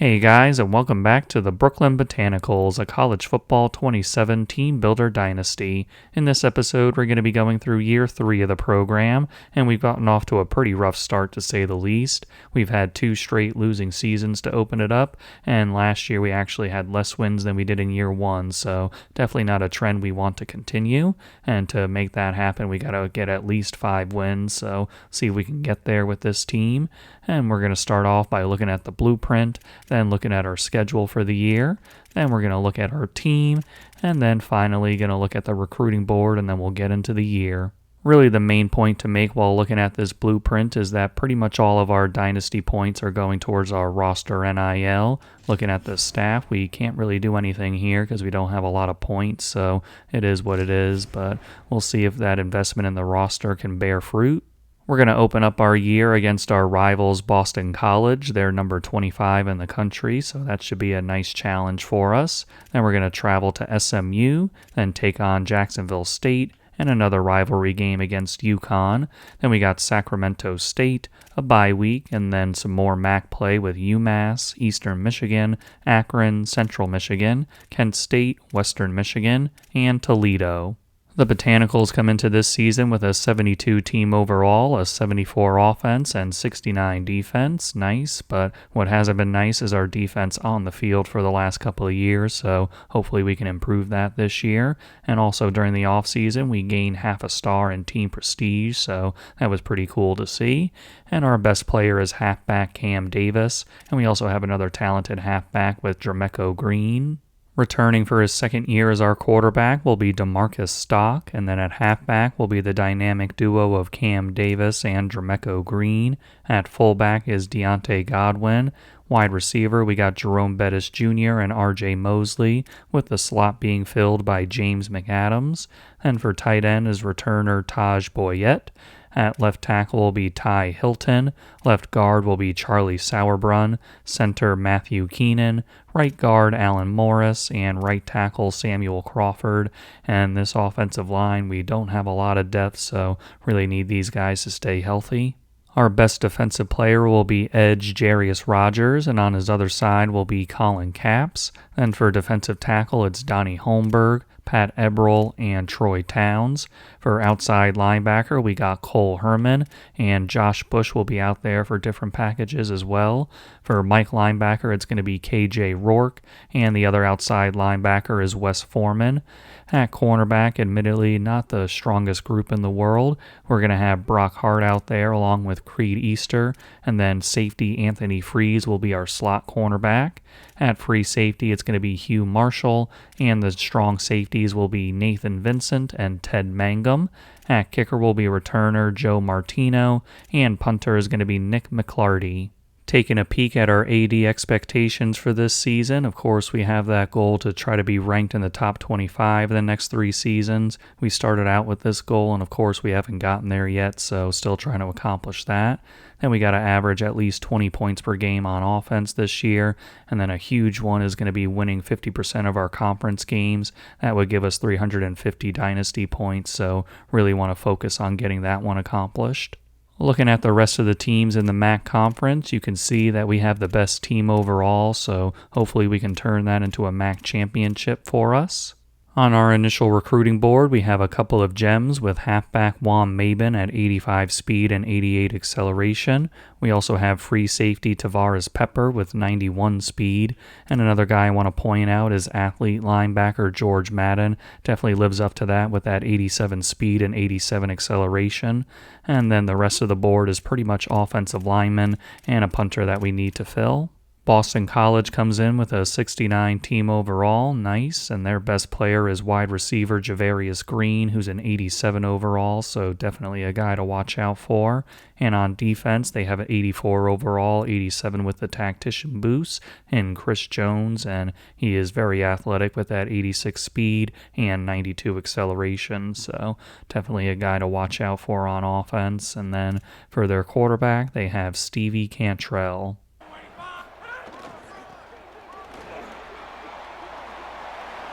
Hey guys, and welcome back to the Brooklyn Botanicals, a college football 27 team builder dynasty. In this episode, we're going to be going through year 3 of the program, and we've gotten off to a pretty rough start to say the least. We've had 2 straight losing seasons to open it up, and last year we actually had less wins than we did in year 1, so definitely not a trend we want to continue. And to make that happen, we got to get at least 5 wins, so see if we can get there with this team. And we're going to start off by looking at the blueprint, then looking at our schedule for the year, then we're going to look at our team, and then finally going to look at the recruiting board, and then we'll get into the year. Really the main point to make while looking at this blueprint is that pretty much all of our dynasty points are going towards our roster NIL. Looking at the staff, we can't really do anything here because we don't have a lot of points, so it is what it is, but we'll see if that investment in the roster can bear fruit. We're going to open up our year against our rivals, Boston College. They're number 25 in the country, so that should be a nice challenge for us. Then we're going to travel to SMU, then take on Jacksonville State, and another rivalry game against UConn. Then we got Sacramento State, a bye week, and then some more MAC play with UMass, Eastern Michigan, Akron, Central Michigan, Kent State, Western Michigan, and Toledo. The Botanicals come into this season with a 72 team overall, a 74 offense, and 69 defense. Nice, but what hasn't been nice is our defense on the field for the last couple of years, so hopefully we can improve that this year. And also during the offseason, we gained half a star in team prestige, so that was pretty cool to see. And our best player is halfback Cam Davis, and we also have another talented halfback with Jermecco Green. Returning for his second year as our quarterback will be DeMarcus Stock, and then at halfback will be the dynamic duo of Cam Davis and Jermecco Green. At fullback is Deontay Godwin. Wide receiver, we got Jerome Bettis Jr. and R.J. Mosley, with the slot being filled by James McAdams. And for tight end is returner Taj Boyette. At left tackle will be Ty Hilton, left guard will be Charlie Sauerbrunn, center Matthew Keenan, right guard Alan Morris, and right tackle Samuel Crawford. And this offensive line, we don't have a lot of depth, so really need these guys to stay healthy. Our best defensive player will be edge Jarius Rogers, and on his other side will be Colin Capps. Then for defensive tackle, it's Donnie Holmberg, Pat Eberle, and Troy Towns. For outside linebacker, we got Cole Herman, and Josh Bush will be out there for different packages as well. For Mike linebacker, it's going to be KJ Rourke, and the other outside linebacker is Wes Foreman. At cornerback, admittedly not the strongest group in the world. We're going to have Brock Hart out there along with Creed Easter, and then safety Anthony Freeze will be our slot cornerback. At free safety, it's going to be Hugh Marshall, and the strong safeties will be Nathan Vincent and Ted Mangum. At kicker will be returner Joe Martino, and punter is going to be Nick McClarty. Taking a peek at our AD expectations for this season, of course we have that goal to try to be ranked in the top 25 in the next 3 seasons. We started out with this goal, and of course we haven't gotten there yet, so still trying to accomplish that. Then we got to average at least 20 points per game on offense this year, and then a huge one is going to be winning 50% of our conference games. That would give us 350 dynasty points, so really want to focus on getting that one accomplished. Looking at the rest of the teams in the MAC conference, you can see that we have the best team overall, so hopefully we can turn that into a MAC championship for us. On our initial recruiting board, we have a couple of gems with halfback Juan Maben at 85 speed and 88 acceleration. We also have free safety Tavares Pepper with 91 speed. And another guy I want to point out is athlete linebacker George Madden. Definitely lives up to that with that 87 speed and 87 acceleration. And then the rest of the board is pretty much offensive linemen and a punter that we need to fill. Boston College comes in with a 69 team overall, nice, and their best player is wide receiver Javarius Green, who's an 87 overall, so definitely a guy to watch out for. And on defense, they have an 84 overall, 87 with the tactician boost, and Chris Jones, and he is very athletic with that 86 speed and 92 acceleration, so definitely a guy to watch out for on offense. And then for their quarterback, they have Stevie Cantrell.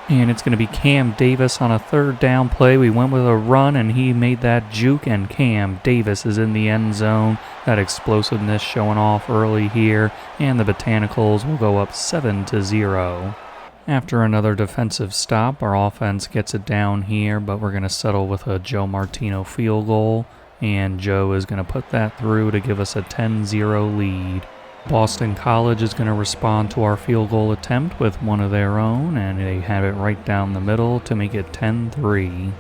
And it's going to be Cam Davis on a third down play. We went with a run, and he made that juke, and Cam Davis is in the end zone. That explosiveness showing off early here, and the Botanicals will go up 7-0. After another defensive stop, our offense gets it down here, but we're going to settle with a Joe Martino field goal, and Joe is going to put that through to give us a 10-0 lead. Boston College is going to respond to our field goal attempt with one of their own, and they have it right down the middle to make it 10-3.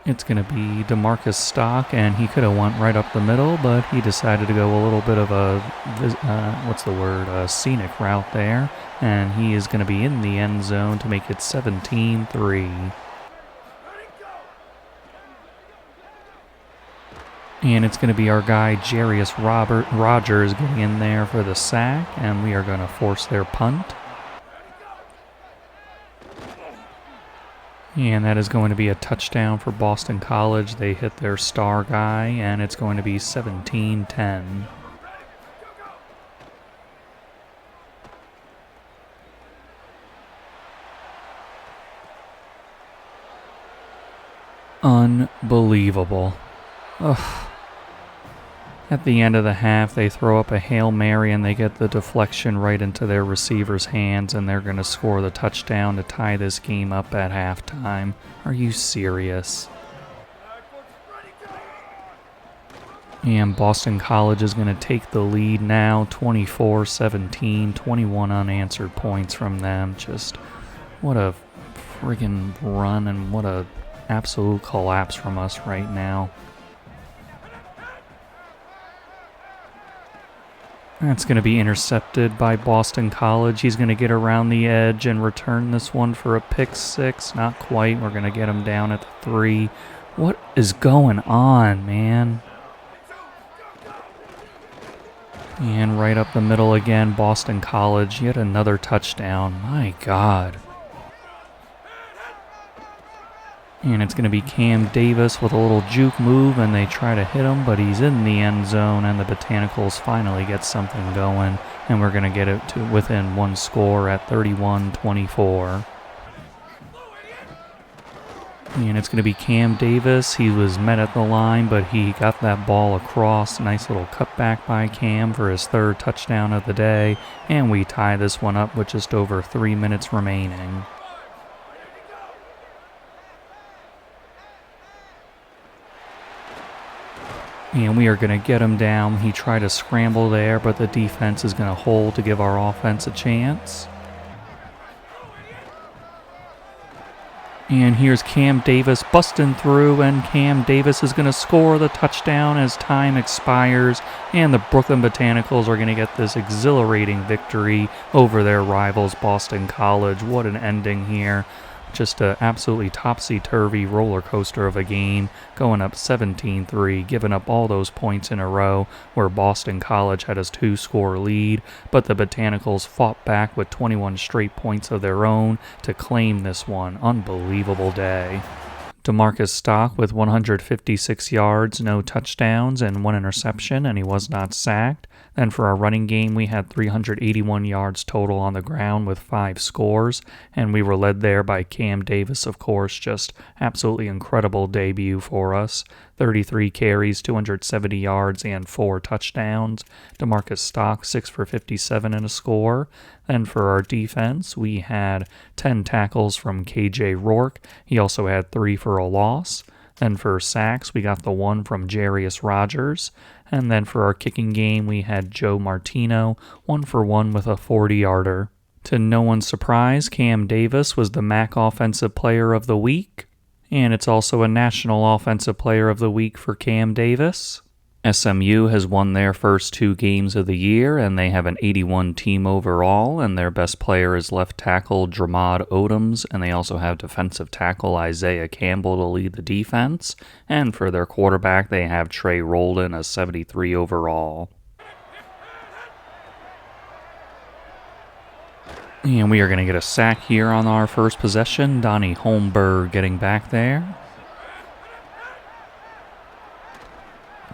It's going to be DeMarcus Stock, and he could have went right up the middle, but he decided to go a little bit of a scenic route there, and he is going to be in the end zone to make it 17-3. And it's going to be our guy, Jarius Rogers, getting in there for the sack, and we are going to force their punt. And that is going to be a touchdown for Boston College. They hit their star guy, and it's going to be 17-10. Unbelievable. Ugh. At the end of the half, they throw up a Hail Mary and they get the deflection right into their receiver's hands, and they're going to score the touchdown to tie this game up at halftime. Are you serious? And Boston College is going to take the lead now, 24-17, 21 unanswered points from them. Just what a friggin' run, and what a absolute collapse from us right now. That's going to be intercepted by Boston College. He's going to get around the edge and return this one for a pick six. Not quite. We're going to get him down at the 3. What is going on, man? And right up the middle again, Boston College. Yet another touchdown. My God. And it's going to be Cam Davis with a little juke move, and they try to hit him, but he's in the end zone, and the Botanicals finally get something going, and we're going to get it to within one score at 31-24. And it's going to be Cam Davis. He was met at the line, but he got that ball across. Nice little cutback by Cam for his third touchdown of the day, and we tie this one up with just over 3 minutes remaining. And we are going to get him down. He tried to scramble there, but the defense is going to hold to give our offense a chance. And here's Cam Davis busting through, and Cam Davis is going to score the touchdown as time expires, and the Brooklyn Botanicals are going to get this exhilarating victory over their rivals, Boston College. What an ending here. Just an absolutely topsy-turvy roller coaster of a game, going up 17-3, giving up all those points in a row where Boston College had a 2-score lead, but the Botanicals fought back with 21 straight points of their own to claim this one. Unbelievable day. DeMarcus Stock with 156 yards, no touchdowns, and 1 interception, and he was not sacked. Then for our running game, we had 381 yards total on the ground with 5 scores, and we were led there by Cam Davis, of course. Just absolutely incredible debut for us. 33 carries, 270 yards, and 4 touchdowns. DeMarcus Stock, 6 for 57 and a score. Then for our defense, we had 10 tackles from KJ Rourke. He also had 3 for a loss. Then for sacks, we got the 1 from Jarius Rogers. And then for our kicking game, we had Joe Martino, 1 for 1 with a 40-yarder. To no one's surprise, Cam Davis was the MAC Offensive Player of the Week. And it's also a National Offensive Player of the Week for Cam Davis. SMU has won their first 2 games of the year, and they have an 81 team overall, and their best player is left tackle Dramad Odoms, and they also have defensive tackle Isaiah Campbell to lead the defense, and for their quarterback, they have Trey Roldan, a 73 overall. And we are going to get a sack here on our first possession. Donnie Holmberg getting back there.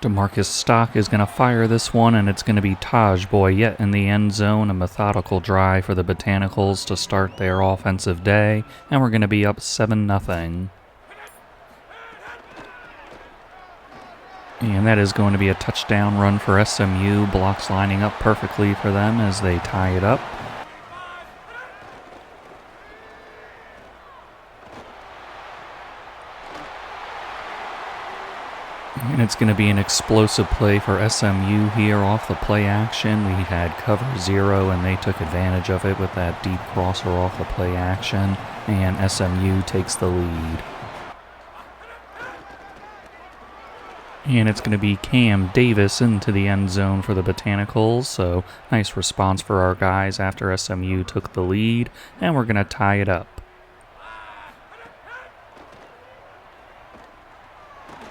DeMarcus Stock is going to fire this one, and it's going to be Taj Boyette in the end zone, a methodical drive for the Botanicals to start their offensive day, and we're going to be up 7-0. And that is going to be a touchdown run for SMU, blocks lining up perfectly for them as they tie it up. And it's going to be an explosive play for SMU here off the play action. We had cover 0, and they took advantage of it with that deep crosser off the play action, and SMU takes the lead. And it's going to be Cam Davis into the end zone for the Botanicals, so nice response for our guys after SMU took the lead, and we're going to tie it up.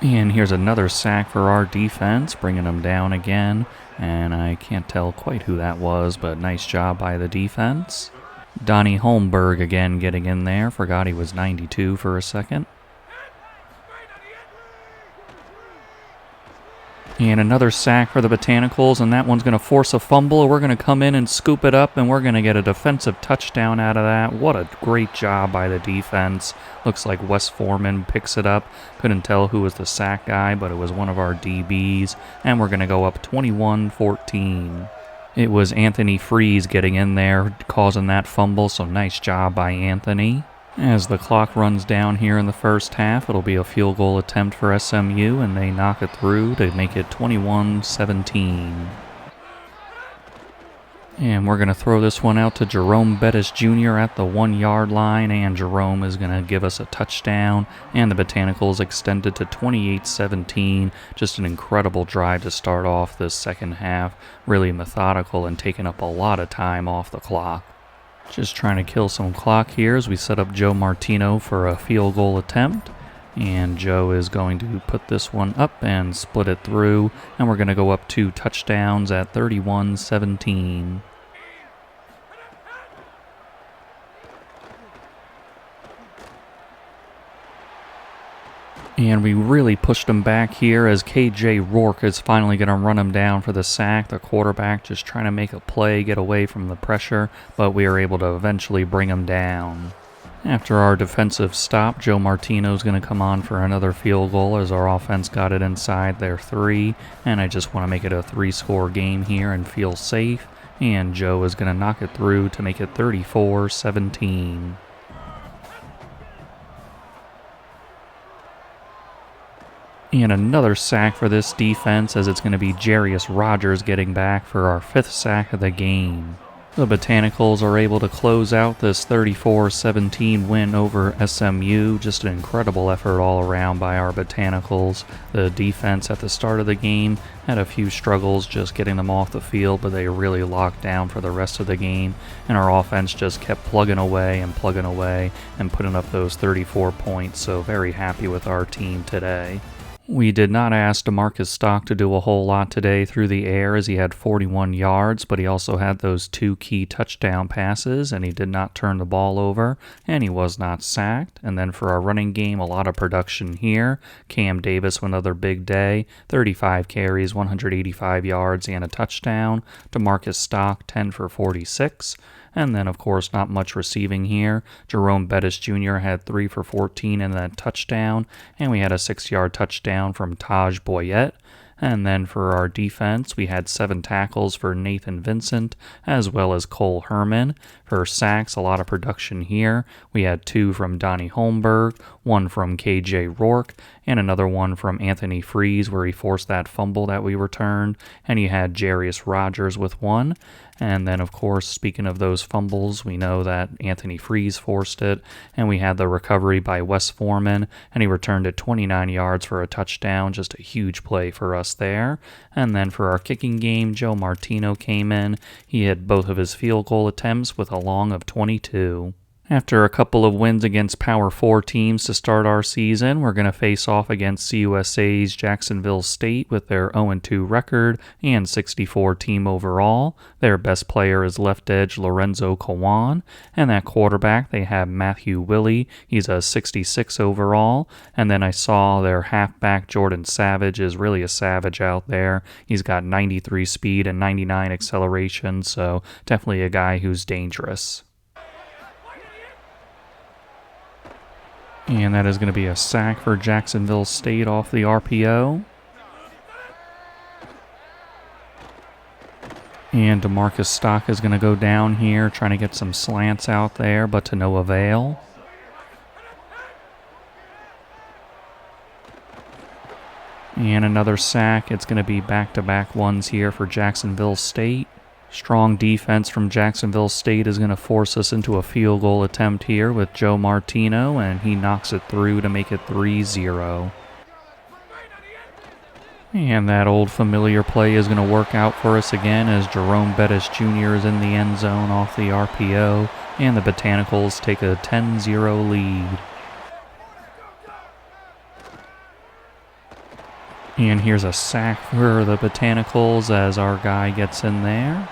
And here's another sack for our defense, bringing them down again. And I can't tell quite who that was, but nice job by the defense. Donnie Holmberg again getting in there. Forgot he was 92 for a second. And another sack for the Botanicals, and that one's going to force a fumble. We're going to come in and scoop it up, and we're going to get a defensive touchdown out of that. What a great job by the defense. Looks like Wes Foreman picks it up. Couldn't tell who was the sack guy, but it was one of our DBs, and we're going to go up 21-14. It was Anthony Freeze getting in there, causing that fumble, so nice job by Anthony. As the clock runs down here in the first half, it'll be a field goal attempt for SMU, and they knock it through to make it 21-17. And we're going to throw this one out to Jerome Bettis Jr. at the 1-yard line, and Jerome is going to give us a touchdown, and the Botanicals extended to 28-17. Just an incredible drive to start off this second half, really methodical and taking up a lot of time off the clock. Just trying to kill some clock here as we set up Joe Martino for a field goal attempt. And Joe is going to put this one up and split it through. And we're going to go up 2 touchdowns at 31-17. And we really pushed him back here as KJ Rourke is finally going to run him down for the sack. The quarterback just trying to make a play, get away from the pressure, but we are able to eventually bring him down. After our defensive stop, Joe Martino is going to come on for another field goal as our offense got it inside their 3. And I just want to make it a 3-score game here and feel safe. And Joe is going to knock it through to make it 34-17. And another sack for this defense as it's going to be Jarius Rogers getting back for our 5th sack of the game. The Botanicals are able to close out this 34-17 win over SMU. Just an incredible effort all around by our Botanicals. The defense at the start of the game had a few struggles just getting them off the field, but they really locked down for the rest of the game. And our offense just kept plugging away and putting up those 34 points. So very happy with our team today. We did not ask DeMarcus Stock to do a whole lot today through the air as he had 41 yards, but he also had those 2 key touchdown passes, and he did not turn the ball over, and he was not sacked. And then for our running game, a lot of production here. Cam Davis with another big day, 35 carries, 185 yards, and a touchdown. DeMarcus Stock, 10 for 46. And then, of course, not much receiving here. Jerome Bettis Jr. had 3 for 14 and that touchdown. And we had a 6-yard touchdown from Taj Boyette. And then for our defense, we had 7 tackles for Nathan Vincent, as well as Cole Herman. For sacks, a lot of production here. We had 2 from Donnie Holmberg, 1 from KJ Rourke, and another one from Anthony Freeze, where he forced that fumble that we returned. And you had Jarius Rogers with 1. And then, of course, speaking of those fumbles, we know that Anthony Freeze forced it, and we had the recovery by Wes Foreman, and he returned it 29 yards for a touchdown. Just a huge play for us there. And then for our kicking game, Joe Martino came in. He had both of his field goal attempts with a long of 22. After a couple of wins against Power 4 teams to start our season, we're going to face off against CUSA's Jacksonville State with their 0-2 record and 64 team overall. Their best player is left edge Lorenzo Kawan, and that quarterback they have Matthew Willie. He's a 66 overall, and then I saw their halfback Jordan Savage is really a savage out there. He's got 93 speed and 99 acceleration, so definitely a guy who's dangerous. And that is going to be a sack for Jacksonville State off the RPO. And DeMarcus Stock is going to go down here, trying to get some slants out there, but to no avail. And another sack. It's going to be back-to-back ones here for Jacksonville State. Strong defense from Jacksonville State is going to force us into a field goal attempt here with Joe Martino, and he knocks it through to make it 3-0. And that old familiar play is going to work out for us again as Jerome Bettis Jr. is in the end zone off the RPO, and the Botanicals take a 10-0 lead. And here's a sack for the Botanicals as our guy gets in there.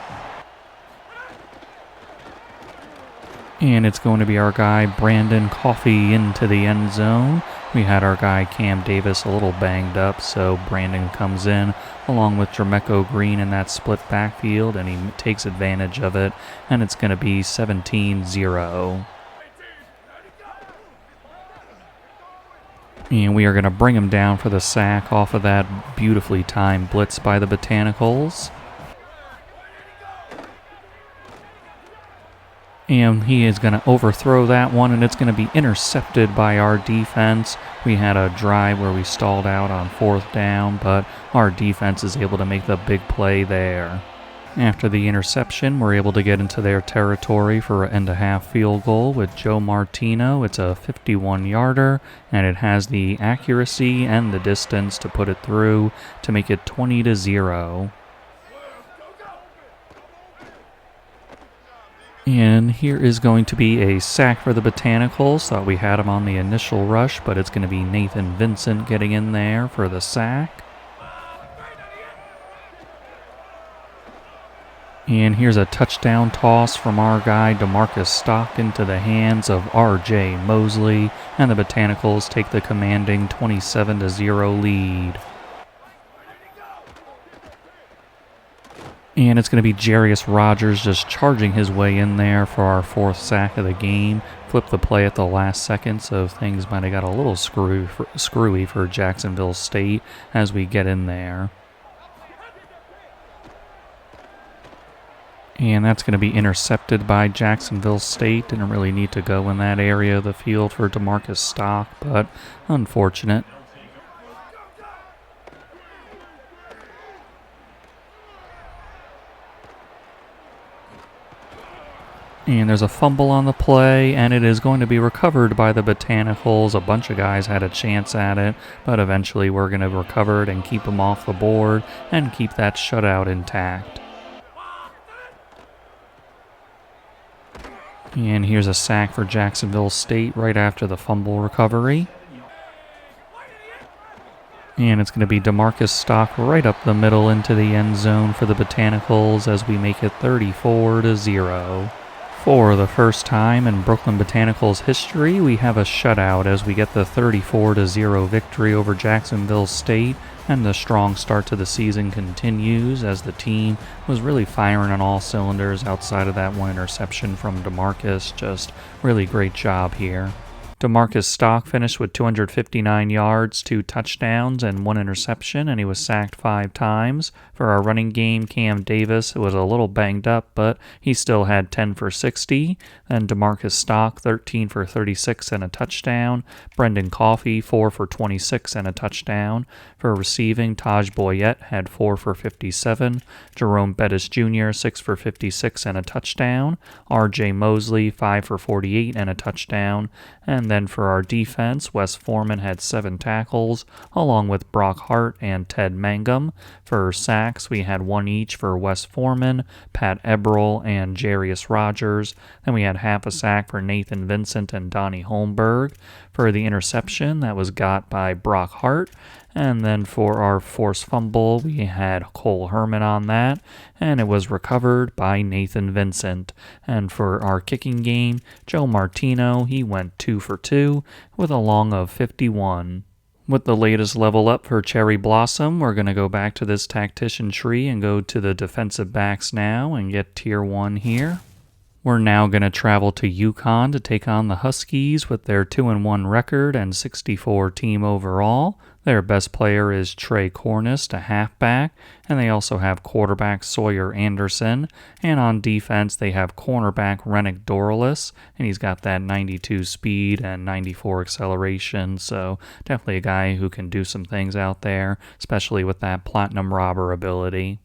And it's going to be our guy Brandon Coffey into the end zone. We had our guy Cam Davis a little banged up, so Brandon comes in along with Jermeco Green in that split backfield, and he takes advantage of it, and it's going to be 17-0. And we are going to bring him down for the sack off of that beautifully timed blitz by the Botanicals. And he is going to overthrow that one, and it's going to be intercepted by our defense. We had a drive where we stalled out on 4th down, but our defense is able to make the big play there. After the interception, we're able to get into their territory for an end-of-half field goal with Joe Martino. It's a 51-yarder, and it has the accuracy and the distance to put it through to make it 20-0. And here is going to be a sack for the Botanicals. Thought we had him on the initial rush, but it's going to be Nathan Vincent getting in there for the sack. And here's a touchdown toss from our guy DeMarcus Stock into the hands of R.J. Mosley, and the Botanicals take the commanding 27-0 lead. And it's going to be Jarius Rogers just charging his way in there for our 4th sack of the game. Flipped the play at the last second, so things might have got a little screwy for Jacksonville State as we get in there. And that's going to be intercepted by Jacksonville State. Didn't really need to go in that area of the field for DeMarcus Stock, but unfortunate. And there's a fumble on the play, and it is going to be recovered by the Botanicals. A bunch of guys had a chance at it, but eventually we're going to recover it and keep them off the board and keep that shutout intact. And here's a sack for Jacksonville State right after the fumble recovery. And it's going to be DeMarcus Stock right up the middle into the end zone for the Botanicals as we make it 34-0. For the first time in Brooklyn Botanicals history, we have a shutout as we get the 34-0 victory over Jacksonville State, and the strong start to the season continues as the team was really firing on all cylinders outside of that one interception from DeMarcus. Just really great job here. DeMarcus Stock finished with 259 yards, 2 touchdowns, and 1 interception, and he was sacked 5 times. For our running game, Cam Davis was a little banged up, but he still had 10 for 60. Then DeMarcus Stock, 13 for 36 and a touchdown. Brendan Coffey, 4 for 26 and a touchdown. For receiving, Taj Boyette had 4 for 57. Jerome Bettis Jr., 6 for 56 and a touchdown. R.J. Mosley, 5 for 48 and a touchdown. And And then for our defense, Wes Foreman had 7 tackles, along with Brock Hart and Ted Mangum. For sacks, we had 1 each for Wes Foreman, Pat Eberl, and Jarius Rogers. Then we had half a sack for Nathan Vincent and Donnie Holmberg. For the interception, that was got by Brock Hart. And then for our forced fumble, we had Cole Herman on that, and it was recovered by Nathan Vincent. And for our kicking game, Joe Martino, he went 2 for 2 with a long of 51. With the latest level up for Cherry Blossom, we're going to go back to this tactician tree and go to the defensive backs now and get tier 1 here. We're now going to travel to Yukon to take on the Huskies with their 2-1 record and 64 team overall. Their best player is Trey Cornist, a halfback, and they also have quarterback Sawyer Anderson. And on defense, they have cornerback Rennick Dorlus, and he's got that 92 speed and 94 acceleration, so definitely a guy who can do some things out there, especially with that platinum robber ability.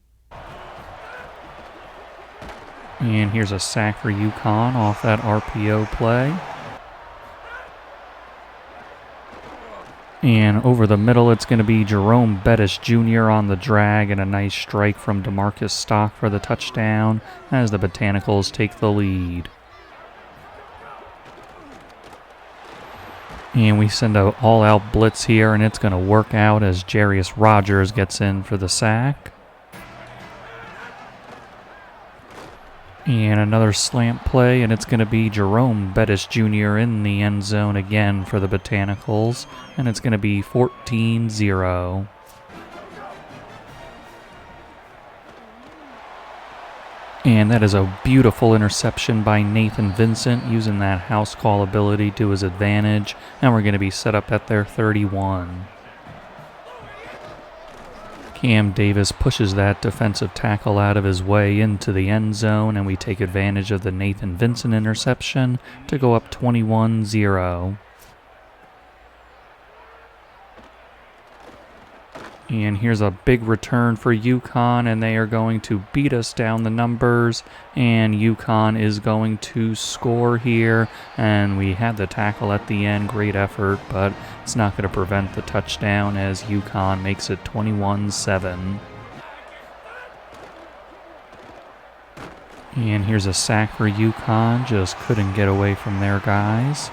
And here's a sack for Yukon off that RPO play. And over the middle, it's going to be Jerome Bettis Jr. on the drag, and a nice strike from DeMarcus Stock for the touchdown as the Botanicals take the lead. And we send an all-out blitz here, and it's going to work out as Jarius Rogers gets in for the sack. And another slant play, and it's going to be Jerome Bettis Jr. in the end zone again for the Botanicals, and it's going to be 14-0. And that is a beautiful interception by Nathan Vincent, using that house call ability to his advantage, and we're going to be set up at their 31. Cam Davis pushes that defensive tackle out of his way into the end zone, and we take advantage of the Nathan Vincent interception to go up 21-0. And here's a big return for Yukon, and they are going to beat us down the numbers, and Yukon is going to score here, and we had the tackle at the end, great effort, but it's not going to prevent the touchdown as Yukon makes it 21-7. And here's a sack for Yukon, just couldn't get away from their guys.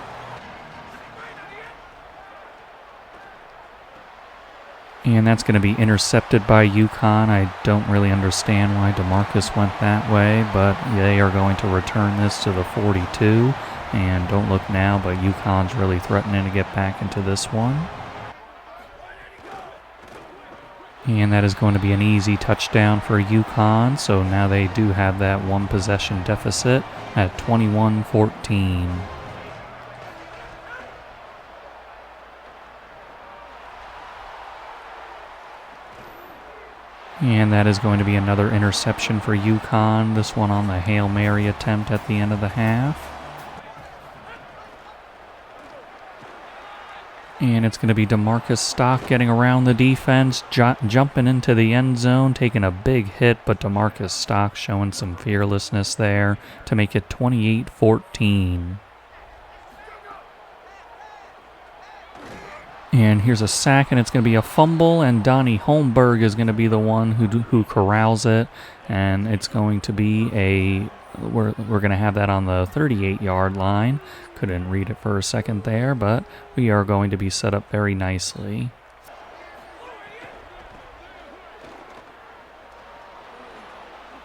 And that's going to be intercepted by Yukon. I don't really understand why DeMarcus went that way, but they are going to return this to the 42. And don't look now, but Yukon's really threatening to get back into this one. And that is going to be an easy touchdown for Yukon, so now they do have that 1 possession deficit at 21-14. And that is going to be another interception for Yukon, this one on the Hail Mary attempt at the end of the half. And it's going to be DeMarcus Stock getting around the defense, jumping into the end zone, taking a big hit, but DeMarcus Stock showing some fearlessness there to make it 28-14. And here's a sack, and it's going to be a fumble, and Donnie Holmberg is going to be the one who corrals it, and it's going to be we're going to have that on the 38-yard line. Couldn't read it for a second there, but we are going to be set up very nicely.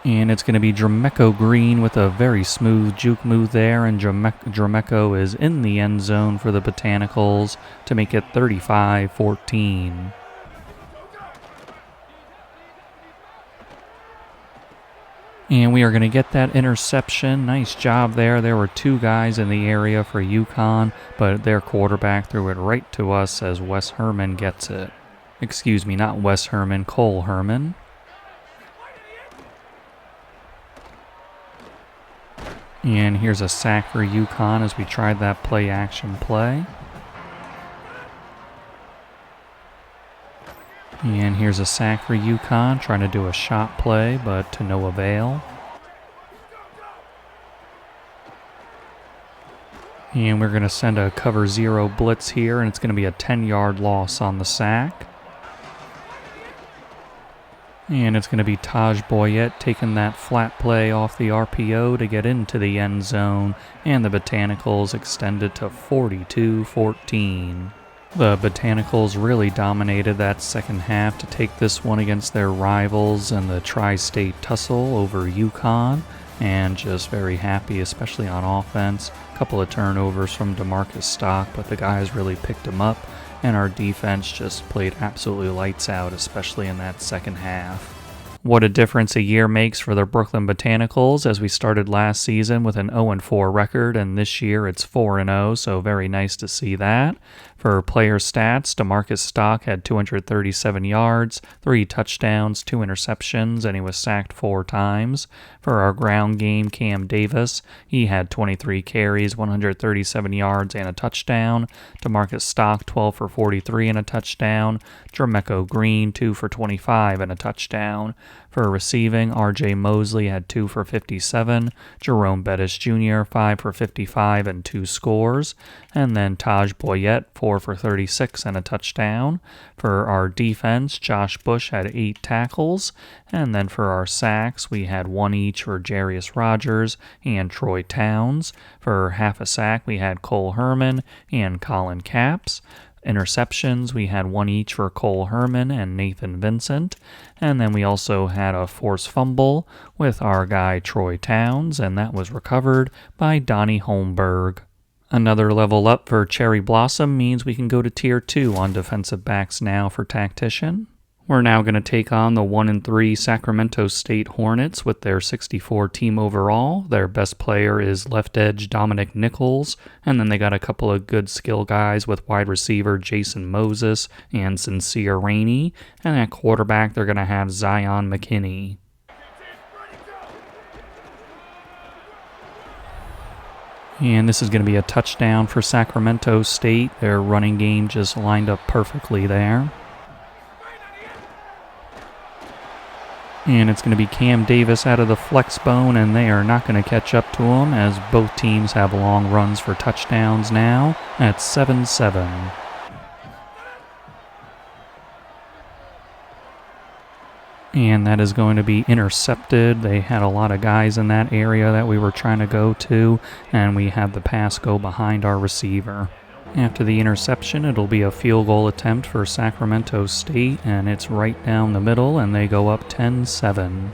And it's going to be Jermeco Green with a very smooth juke move there, and Jermeco is in the end zone for the Botanicals to make it 35-14. And we are going to get that interception. Nice job there. There were 2 guys in the area for Yukon, but their quarterback threw it right to us as Wes Herman gets it. Excuse me, not Wes Herman, Cole Herman. And here's a sack for Yukon as we tried that play-action play. And here's a sack for Yukon, trying to do a shot play, but to no avail. And we're going to send a cover 0 blitz here, and it's going to be a 10-yard loss on the sack. And it's going to be Taj Boyette taking that flat play off the RPO to get into the end zone, and the Botanicals extend it to 42-14. The Botanicals really dominated that second half to take this one against their rivals in the tri-state tussle over UConn, and just very happy, especially on offense. A couple of turnovers from DeMarcus Stock, but the guys really picked them up, and our defense just played absolutely lights out, especially in that second half. What a difference a year makes for the Brooklyn Botanicals, as we started last season with an 0-4 record, and this year it's 4-0, so very nice to see that. For player stats, DeMarcus Stock had 237 yards, 3 touchdowns, 2 interceptions, and he was sacked 4 times. For our ground game, Cam Davis, he had 23 carries, 137 yards, and a touchdown. DeMarcus Stock, 12 for 43 and a touchdown. Jermecco Green, 2 for 25 and a touchdown. For receiving, R.J. Mosley had 2 for 57, Jerome Bettis Jr. 5 for 55 and 2 scores, and then Taj Boyette 4 for 36 and a touchdown. For our defense, Josh Bush had 8 tackles, and then for our sacks, we had 1 each for Jarius Rogers and Troy Towns. For half a sack, we had Cole Herman and Colin Capps. Interceptions, we had 1 each for Cole Herman and Nathan Vincent. And then we also had a forced fumble with our guy Troy Towns, and that was recovered by Donnie Holmberg. Another level up for Cherry Blossom means we can go to Tier 2 on defensive backs now for Tactician. We're now going to take on the 1-3 Sacramento State Hornets with their 64 team overall. Their best player is left edge Dominic Nichols, and then they got a couple of good skill guys with wide receiver Jason Moses and Sincere Rainey, and at quarterback they're going to have Zion McKinney. And this is going to be a touchdown for Sacramento State. Their running game just lined up perfectly there. And it's going to be Cam Davis out of the flex bone, and they are not going to catch up to him as both teams have long runs for touchdowns now at 7-7. And that is going to be intercepted. They had a lot of guys in that area that we were trying to go to, and we had the pass go behind our receiver. After the interception, it'll be a field goal attempt for Sacramento State, and it's right down the middle, and they go up 10-7.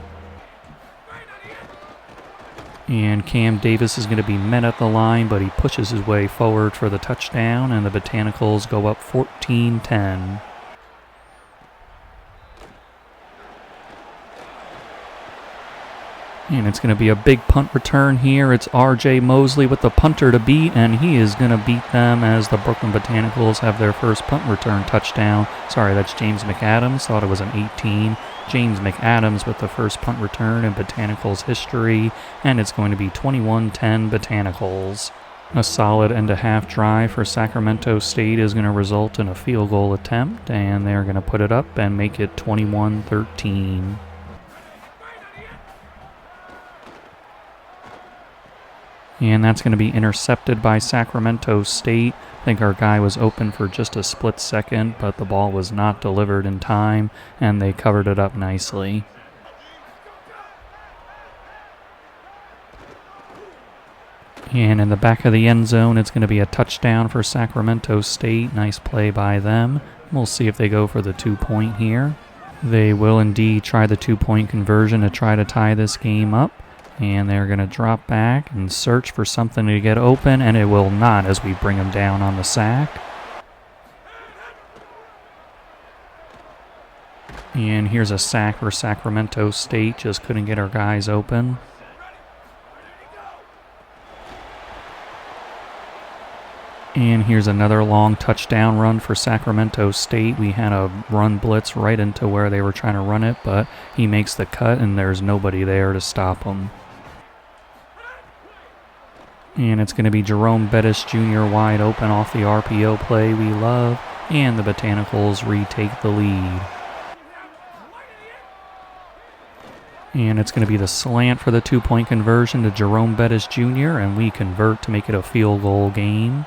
And Cam Davis is going to be met at the line, but he pushes his way forward for the touchdown, and the Botanicals go up 14-10. And it's going to be a big punt return here. It's R.J. Mosley with the punter to beat, and he is going to beat them as the Brooklyn Botanicals have their first punt return touchdown. Sorry, that's James McAdams. Thought it was an 18. James McAdams with the first punt return in Botanicals history, and it's going to be 21-10 Botanicals. A solid end-of-half drive for Sacramento State is going to result in a field goal attempt, and they're going to put it up and make it 21-13. And that's going to be intercepted by Sacramento State. I think our guy was open for just a split second, but the ball was not delivered in time, and they covered it up nicely. And in the back of the end zone, it's going to be a touchdown for Sacramento State. Nice play by them. We'll see if they go for the 2-point here. They will indeed try the 2-point conversion to try to tie this game up. And they're going to drop back and search for something to get open, and it will not as we bring them down on the sack. And here's a sack for Sacramento State. Just couldn't get our guys open. And here's another long touchdown run for Sacramento State. We had a run blitz right into where they were trying to run it, but he makes the cut, and there's nobody there to stop him. And it's going to be Jerome Bettis Jr. wide open off the RPO play we love, and the Botanicals retake the lead. And it's going to be the slant for the 2-point conversion to Jerome Bettis Jr., and we convert to make it a field goal game.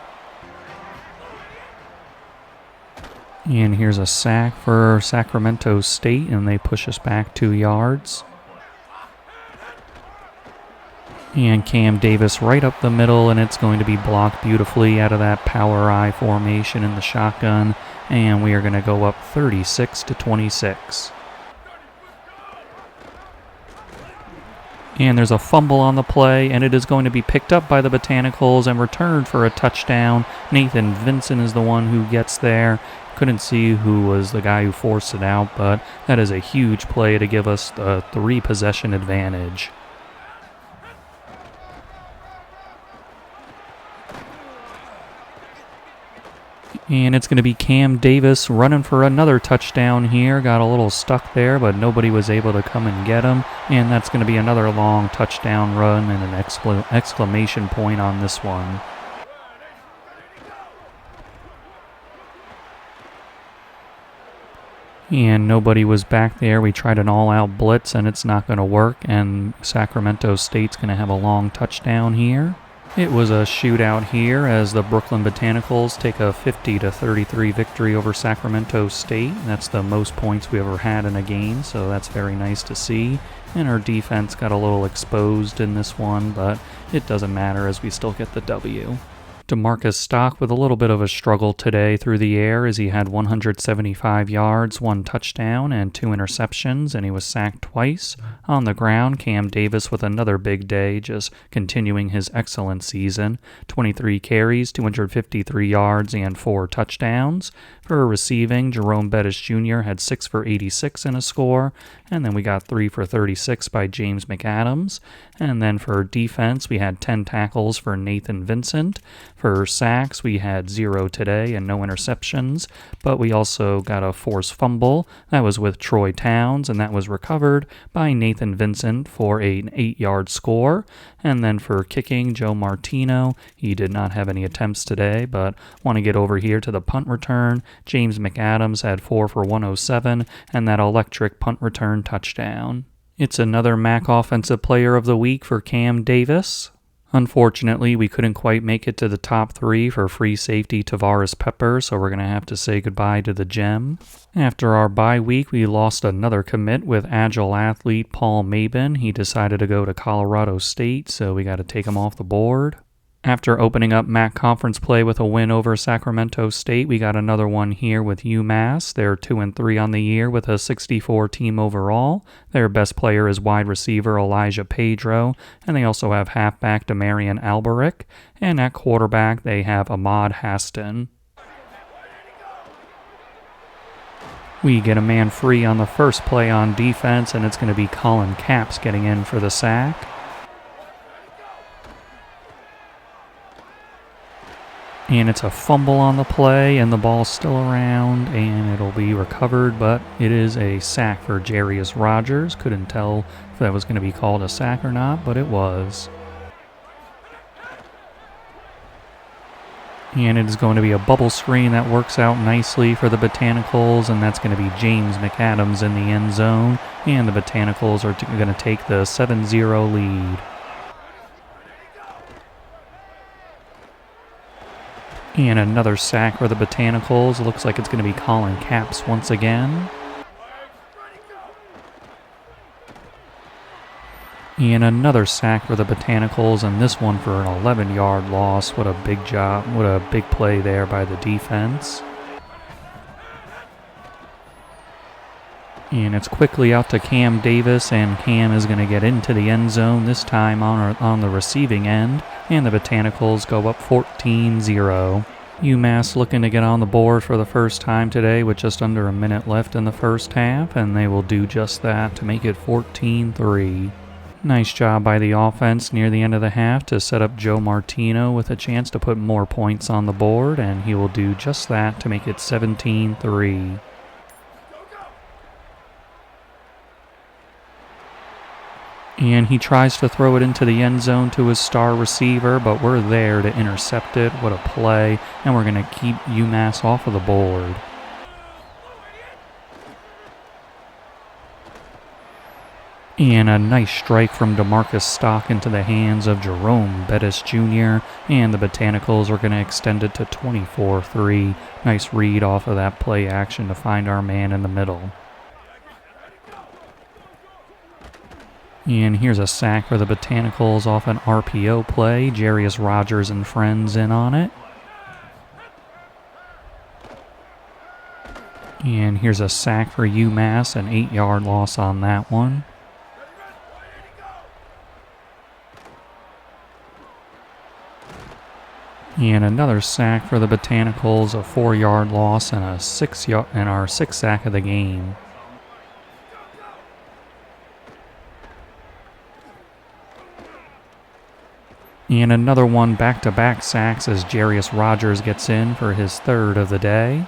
And here's a sack for Sacramento State, and they push us back 2 yards. And Cam Davis right up the middle, and it's going to be blocked beautifully out of that power I formation in the shotgun, and we are going to go up 36-26. And there's a fumble on the play, and it is going to be picked up by the Botanicals and returned for a touchdown. Nathan Vincent is the one who gets there. Couldn't see who was the guy who forced it out, but that is a huge play to give us the 3-possession advantage. And it's going to be Cam Davis running for another touchdown here. Got a little stuck there, but nobody was able to come and get him. And that's going to be another long touchdown run and an exclamation point on this one. And nobody was back there. We tried an all-out blitz, and it's not going to work. And Sacramento State's going to have a long touchdown here. It was a shootout here as the Brooklyn Botanicals take a 50-33 victory over Sacramento State. That's the most points we ever had in a game, so that's very nice to see. And our defense got a little exposed in this one, but it doesn't matter as we still get the W. DeMarcus Stock with a little bit of a struggle today through the air as he had 175 yards, 1 touchdown, and 2 interceptions, and he was sacked twice. On the ground, Cam Davis with another big day, just continuing his excellent season. 23 carries, 253 yards, and 4 touchdowns. For receiving, Jerome Bettis Jr. had 6 for 86 in a score, and then we got 3 for 36 by James McAdams. And then for defense, we had 10 tackles for Nathan Vincent. For sacks, we had 0 today and no interceptions, but we also got a forced fumble. That was with Troy Towns, and that was recovered by Nathan Vincent for an 8-yard score. And then for kicking, Joe Martino, he did not have any attempts today, but want to get over here to the punt return. James McAdams had 4 for 107, and that electric punt return touchdown. It's another MAC Offensive Player of the Week for Cam Davis. Unfortunately, we couldn't quite make it to the top 3 for free safety Tavares Pepper, so we're going to have to say goodbye to the gem. After our bye week, we lost another commit with agile athlete Paul Mabin. He decided to go to Colorado State, so we got to take him off the board. After opening up MAC Conference play with a win over Sacramento State, we got another one here with UMass. They're 2-3 on the year with a 64 team overall. Their best player is wide receiver Elijah Pedro, and they also have halfback Demarion Alberic, and at quarterback they have Ahmad Haston. We get a man free on the first play on defense, and it's going to be Colin Capps getting in for the sack. And it's a fumble on the play, and the ball's still around, and it'll be recovered, but it is a sack for Jarius Rogers. Couldn't tell if that was going to be called a sack or not, but it was. And it is going to be a bubble screen that works out nicely for the Botanicals, and that's going to be James McAdams in the end zone, and the Botanicals are going to take the 7-0 lead. And another sack for the Botanicals. Looks like it's going to be Colin Capps once again. And another sack for the Botanicals, and this one for an 11-yard loss. What a big job, what a big play there by the defense. And it's quickly out to Cam Davis, and Cam is going to get into the end zone, this time on the receiving end, and the Botanicals go up 14-0. UMass looking to get on the board for the first time today with just under a minute left in the first half, and they will do just that to make it 14-3. Nice job by the offense near the end of the half to set up Joe Martino with a chance to put more points on the board, and he will do just that to make it 17-3. And he tries to throw it into the end zone to his star receiver, but we're there to intercept it. What a play. And we're going to keep UMass off of the board. And a nice strike from DeMarcus Stock into the hands of Jerome Bettis Jr. And the Botanicals are going to extend it to 24-3. Nice read off of that play action to find our man in the middle. And here's a sack for the Botanicals off an RPO play. Jarius Rogers and friends in on it. And here's a sack for UMass, an 8-yard loss on that one. And another sack for the Botanicals, a 4-yard loss and our 6th sack of the game. And another one, back-to-back sacks as Jarius Rogers gets in for his 3rd of the day.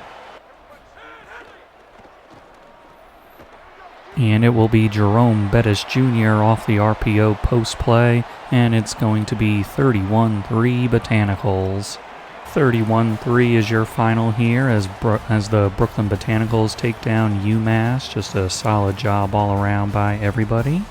And it will be Jerome Bettis Jr. off the RPO post play, and it's going to be 31-3 Botanicals. 31-3 is your final here as the Brooklyn Botanicals take down UMass. Just a solid job all around by everybody.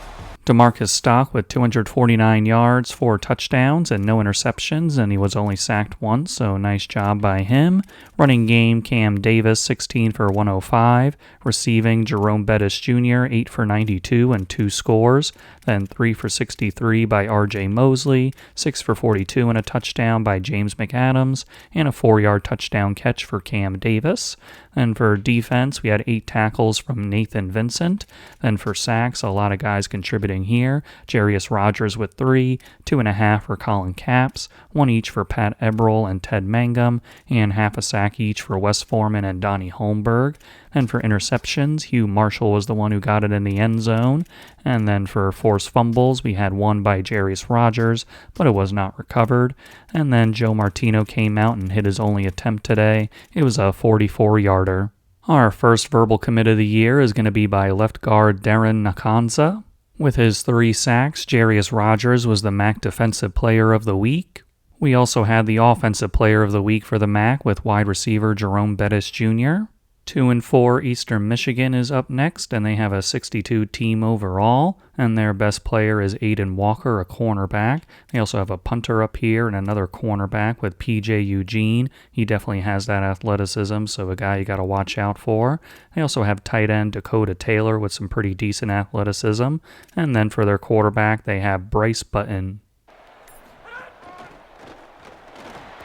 DeMarcus Stock with 249 yards, 4 touchdowns, and no interceptions, and he was only sacked once, so nice job by him. Running game, Cam Davis, 16 for 105. Receiving, Jerome Bettis Jr., 8 for 92 and 2 scores. Then 3 for 63 by R.J. Mosley, 6 for 42 and a touchdown by James McAdams, and a 4-yard touchdown catch for Cam Davis. Then for defense, we had 8 tackles from Nathan Vincent. Then for sacks, a lot of guys contributing here. Jarius Rogers with 3, 2.5 for Colin Capps, 1 each for Pat Eberle and Ted Mangum, and half a sack each for Wes Foreman and Donnie Holmberg. And for interceptions, Hugh Marshall was the one who got it in the end zone. And then for forced fumbles, we had one by Jarius Rogers, but it was not recovered. And then Joe Martino came out and hit his only attempt today. It was a 44-yarder. Our first verbal commit of the year is going to be by left guard Darren Nakanza. With his 3 sacks, Jarius Rogers was the MAC Defensive Player of the Week. We also had the Offensive Player of the Week for the MAC with wide receiver Jerome Bettis Jr. 2-4 Eastern Michigan is up next, and they have a 62 team overall, and their best player is Aiden Walker, a cornerback. They also have a punter up here and another cornerback with PJ Eugene. He definitely has that athleticism, so a guy you got to watch out for. They also have tight end Dakota Taylor with some pretty decent athleticism, and then for their quarterback, they have Bryce Button.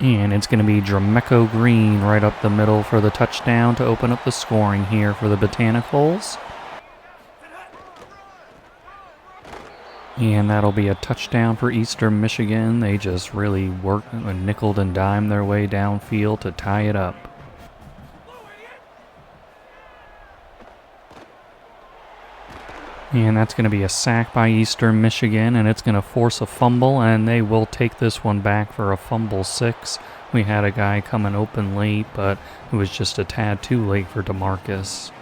And it's going to be Drameco Green right up the middle for the touchdown to open up the scoring here for the Botanicals. And that'll be a touchdown for Eastern Michigan. They just really worked and nickeled and dimed their way downfield to tie it up. And that's going to be a sack by Eastern Michigan, and it's going to force a fumble, and they will take this one back for a fumble 6. We had a guy coming open late, but it was just a tad too late for DeMarcus.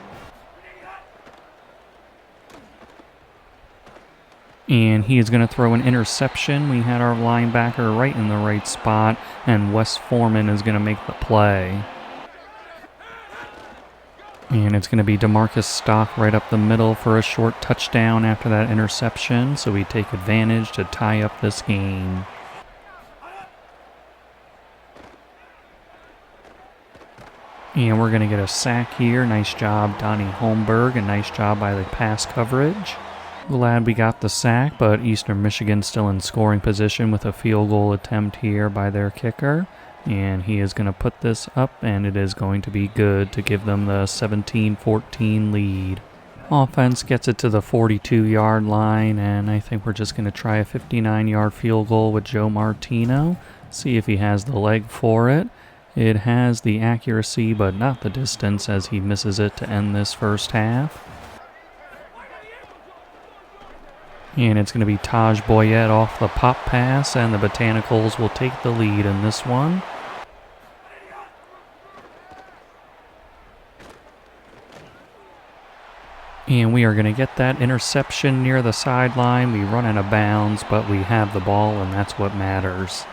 And he is going to throw an interception. We had our linebacker right in the right spot, and Wes Foreman is going to make the play. And it's going to be DeMarcus Stock right up the middle for a short touchdown after that interception, so we take advantage to tie up this game. And we're going to get a sack here. Nice job, Donnie Holmberg, and nice job by the pass coverage. Glad we got the sack, but Eastern Michigan still in scoring position with a field goal attempt here by their kicker. And he is going to put this up, and it is going to be good to give them the 17-14 lead. Offense gets it to the 42-yard line, and I think we're just going to try a 59-yard field goal with Joe Martino. See if he has the leg for it. It has the accuracy, but not the distance, as he misses it to end this first half. And it's going to be Taj Boyette off the pop pass, and the Botanicals will take the lead in this one. And we are going to get that interception near the sideline. We run out of bounds, but we have the ball, and that's what matters.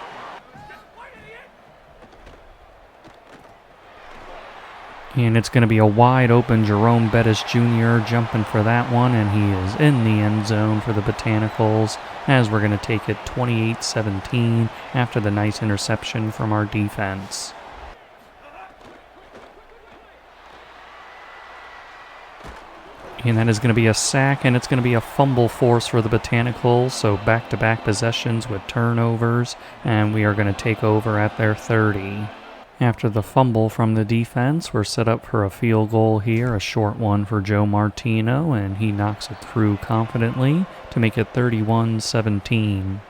And it's going to be a wide open Jerome Bettis Jr. jumping for that one, and he is in the end zone for the Botanicals as we're going to take it 28-17 after the nice interception from our defense. And that is going to be a sack, and it's going to be a fumble force for the Botanicals, so back-to-back possessions with turnovers, and we are going to take over at their 30. After the fumble from the defense, we're set up for a field goal here, a short one for Joe Martino, and he knocks it through confidently to make it 31-17.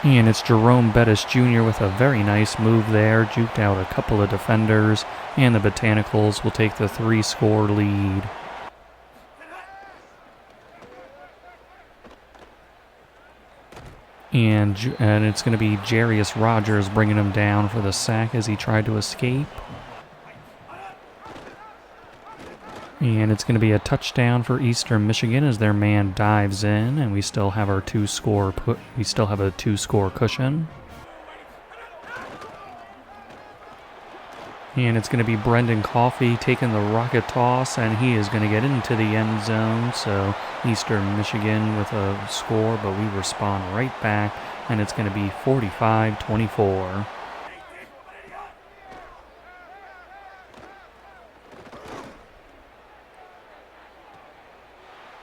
And it's Jerome Bettis Jr. with a very nice move there, juked out a couple of defenders, and the Botanicals will take the 3-score lead. And it's going to be Jarius Rogers bringing him down for the sack as he tried to escape. And it's going to be a touchdown for Eastern Michigan as their man dives in, and we still have our 2-score cushion. And it's going to be Brendan Coffey taking the rocket toss, and he is going to get into the end zone. So Eastern Michigan with a score, but we respond right back, and it's going to be 45-24.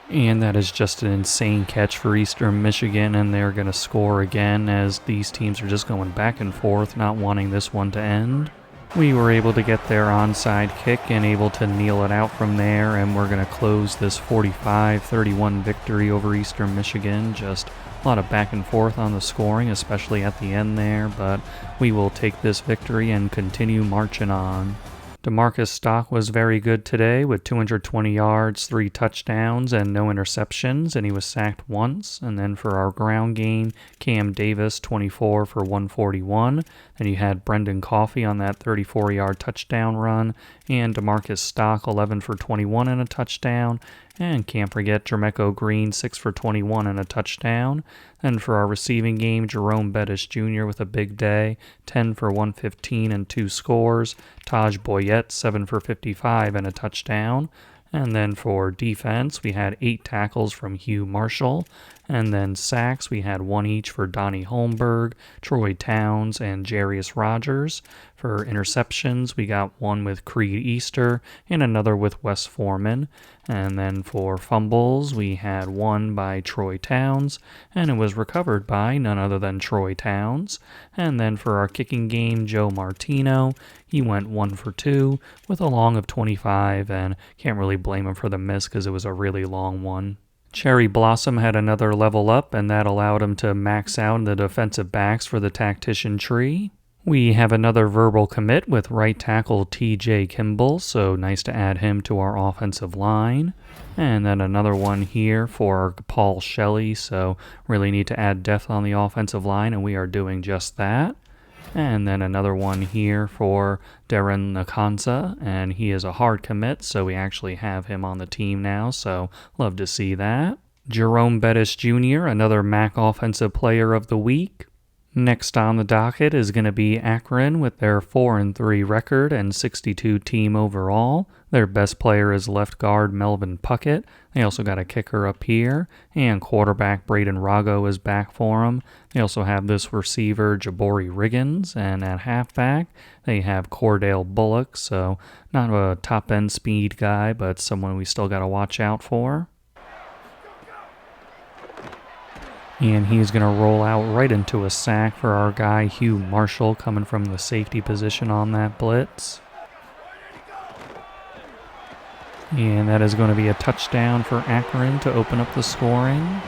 And that is just an insane catch for Eastern Michigan, and they're going to score again as these teams are just going back and forth, not wanting this one to end. We were able to get their onside kick and able to kneel it out from there, and we're going to close this 45-31 victory over Eastern Michigan. Just a lot of back and forth on the scoring, especially at the end there, but we will take this victory and continue marching on. DeMarcus Stock was very good today with 220 yards, 3 touchdowns, and no interceptions, and he was sacked once. And then for our ground game, Cam Davis, 24 for 141. Then you had Brendan Coffey on that 34-yard touchdown run, and DeMarcus Stock, 11 for 21 and a touchdown. And can't forget Jermeco Green, 6 for 21 and a touchdown. Then for our receiving game, Jerome Bettis Jr. with a big day, 10 for 115 and 2 scores. Taj Boyette, 7 for 55 and a touchdown. And then for defense, we had 8 tackles from Hugh Marshall. And then sacks, we had 1 each for Donnie Holmberg, Troy Towns, and Jarius Rogers. For interceptions, we got 1 with Creed Easter and another with Wes Foreman. And then for fumbles, we had 1 by Troy Towns, and it was recovered by none other than Troy Towns. And then for our kicking game, Joe Martino, he went 1 for 2 with a long of 25, and can't really blame him for the miss because it was a really long one. Cherry Blossom had another level up, and that allowed him to max out the defensive backs for the tactician tree. We have another verbal commit with right tackle TJ Kimball, so nice to add him to our offensive line. And then another one here for Paul Shelley, so really need to add depth on the offensive line, and we are doing just that. And then another one here for Darren Nakansa, and he is a hard commit, so we actually have him on the team now, so love to see that. Jerome Bettis Jr., another MAC Offensive Player of the Week. Next on the docket is going to be Akron with their 4-3 record and 62 team overall. Their best player is left guard Melvin Puckett. They also got a kicker up here, and quarterback Braden Rago is back for them. They also have this receiver Jabori Riggins, and at halfback they have Cordell Bullock, so not a top-end speed guy, but someone we still got to watch out for. And he's going to roll out right into a sack for our guy Hugh Marshall coming from the safety position on that blitz. And that is going to be a touchdown for Akron to open up the scoring.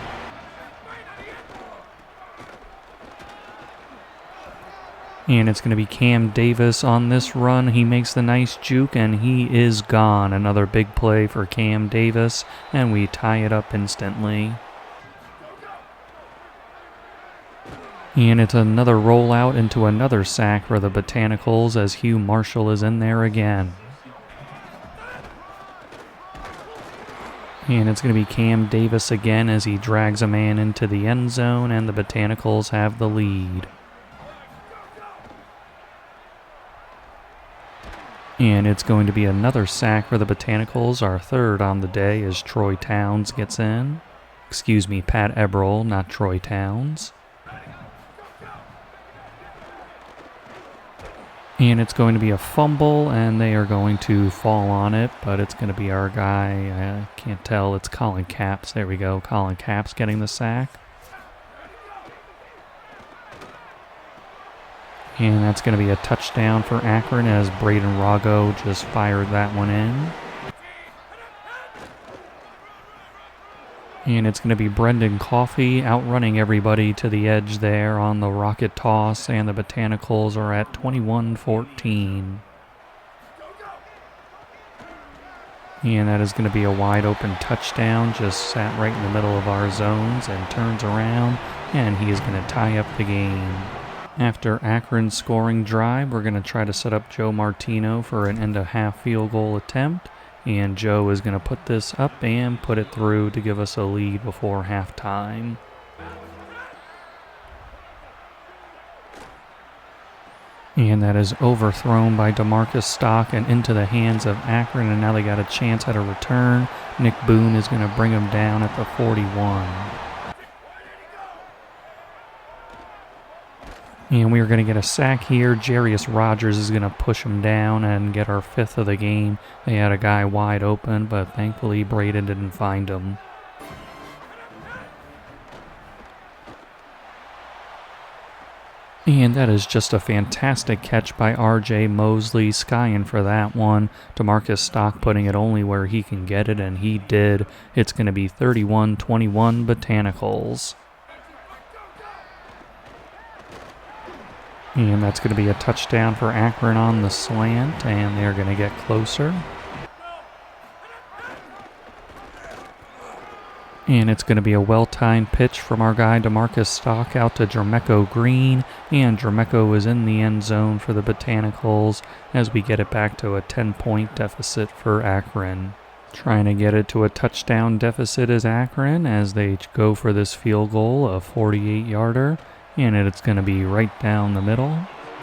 And it's going to be Cam Davis on this run. He makes the nice juke, and he is gone. Another big play for Cam Davis, and we tie it up instantly. And it's another rollout into another sack for the Botanicals as Hugh Marshall is in there again. And it's going to be Cam Davis again as he drags a man into the end zone, and the Botanicals have the lead. And it's going to be another sack for the Botanicals, our third on the day, as Troy Towns gets in. Excuse me, Pat Eberl, not Troy Towns. And it's going to be a fumble, and they are going to fall on it, but it's going to be our guy. I can't tell. It's Colin Capps. There we go. Colin Capps getting the sack. And that's going to be a touchdown for Akron as Braden Rago just fired that one in. And it's going to be Brendan Coffey outrunning everybody to the edge there on the rocket toss, and the Botanicals are at 21-14. And that is going to be a wide open touchdown, just sat right in the middle of our zones and turns around, and he is going to tie up the game. After Akron's scoring drive, we're going to try to set up Joe Martino for an end-of-half field goal attempt. And Joe is going to put this up and put it through to give us a lead before halftime. And that is overthrown by DeMarcus Stock and into the hands of Akron. And now they got a chance at a return. Nick Boone is going to bring him down at the 41. And we are going to get a sack here. Jarius Rogers is going to push him down and get our fifth of the game. They had a guy wide open, but thankfully Braden didn't find him. And that is just a fantastic catch by R.J. Mosley, skying for that one. DeMarcus Stock putting it only where he can get it, and he did. It's going to be 31-21 Botanicals. And that's going to be a touchdown for Akron on the slant, and they're going to get closer. And it's going to be a well-timed pitch from our guy DeMarcus Stock out to Jermeco Green, and Jermeco is in the end zone for the Botanicals as we get it back to a 10-point deficit for Akron. Trying to get it to a touchdown deficit is Akron as they go for this field goal, a 48-yarder. And it's going to be right down the middle.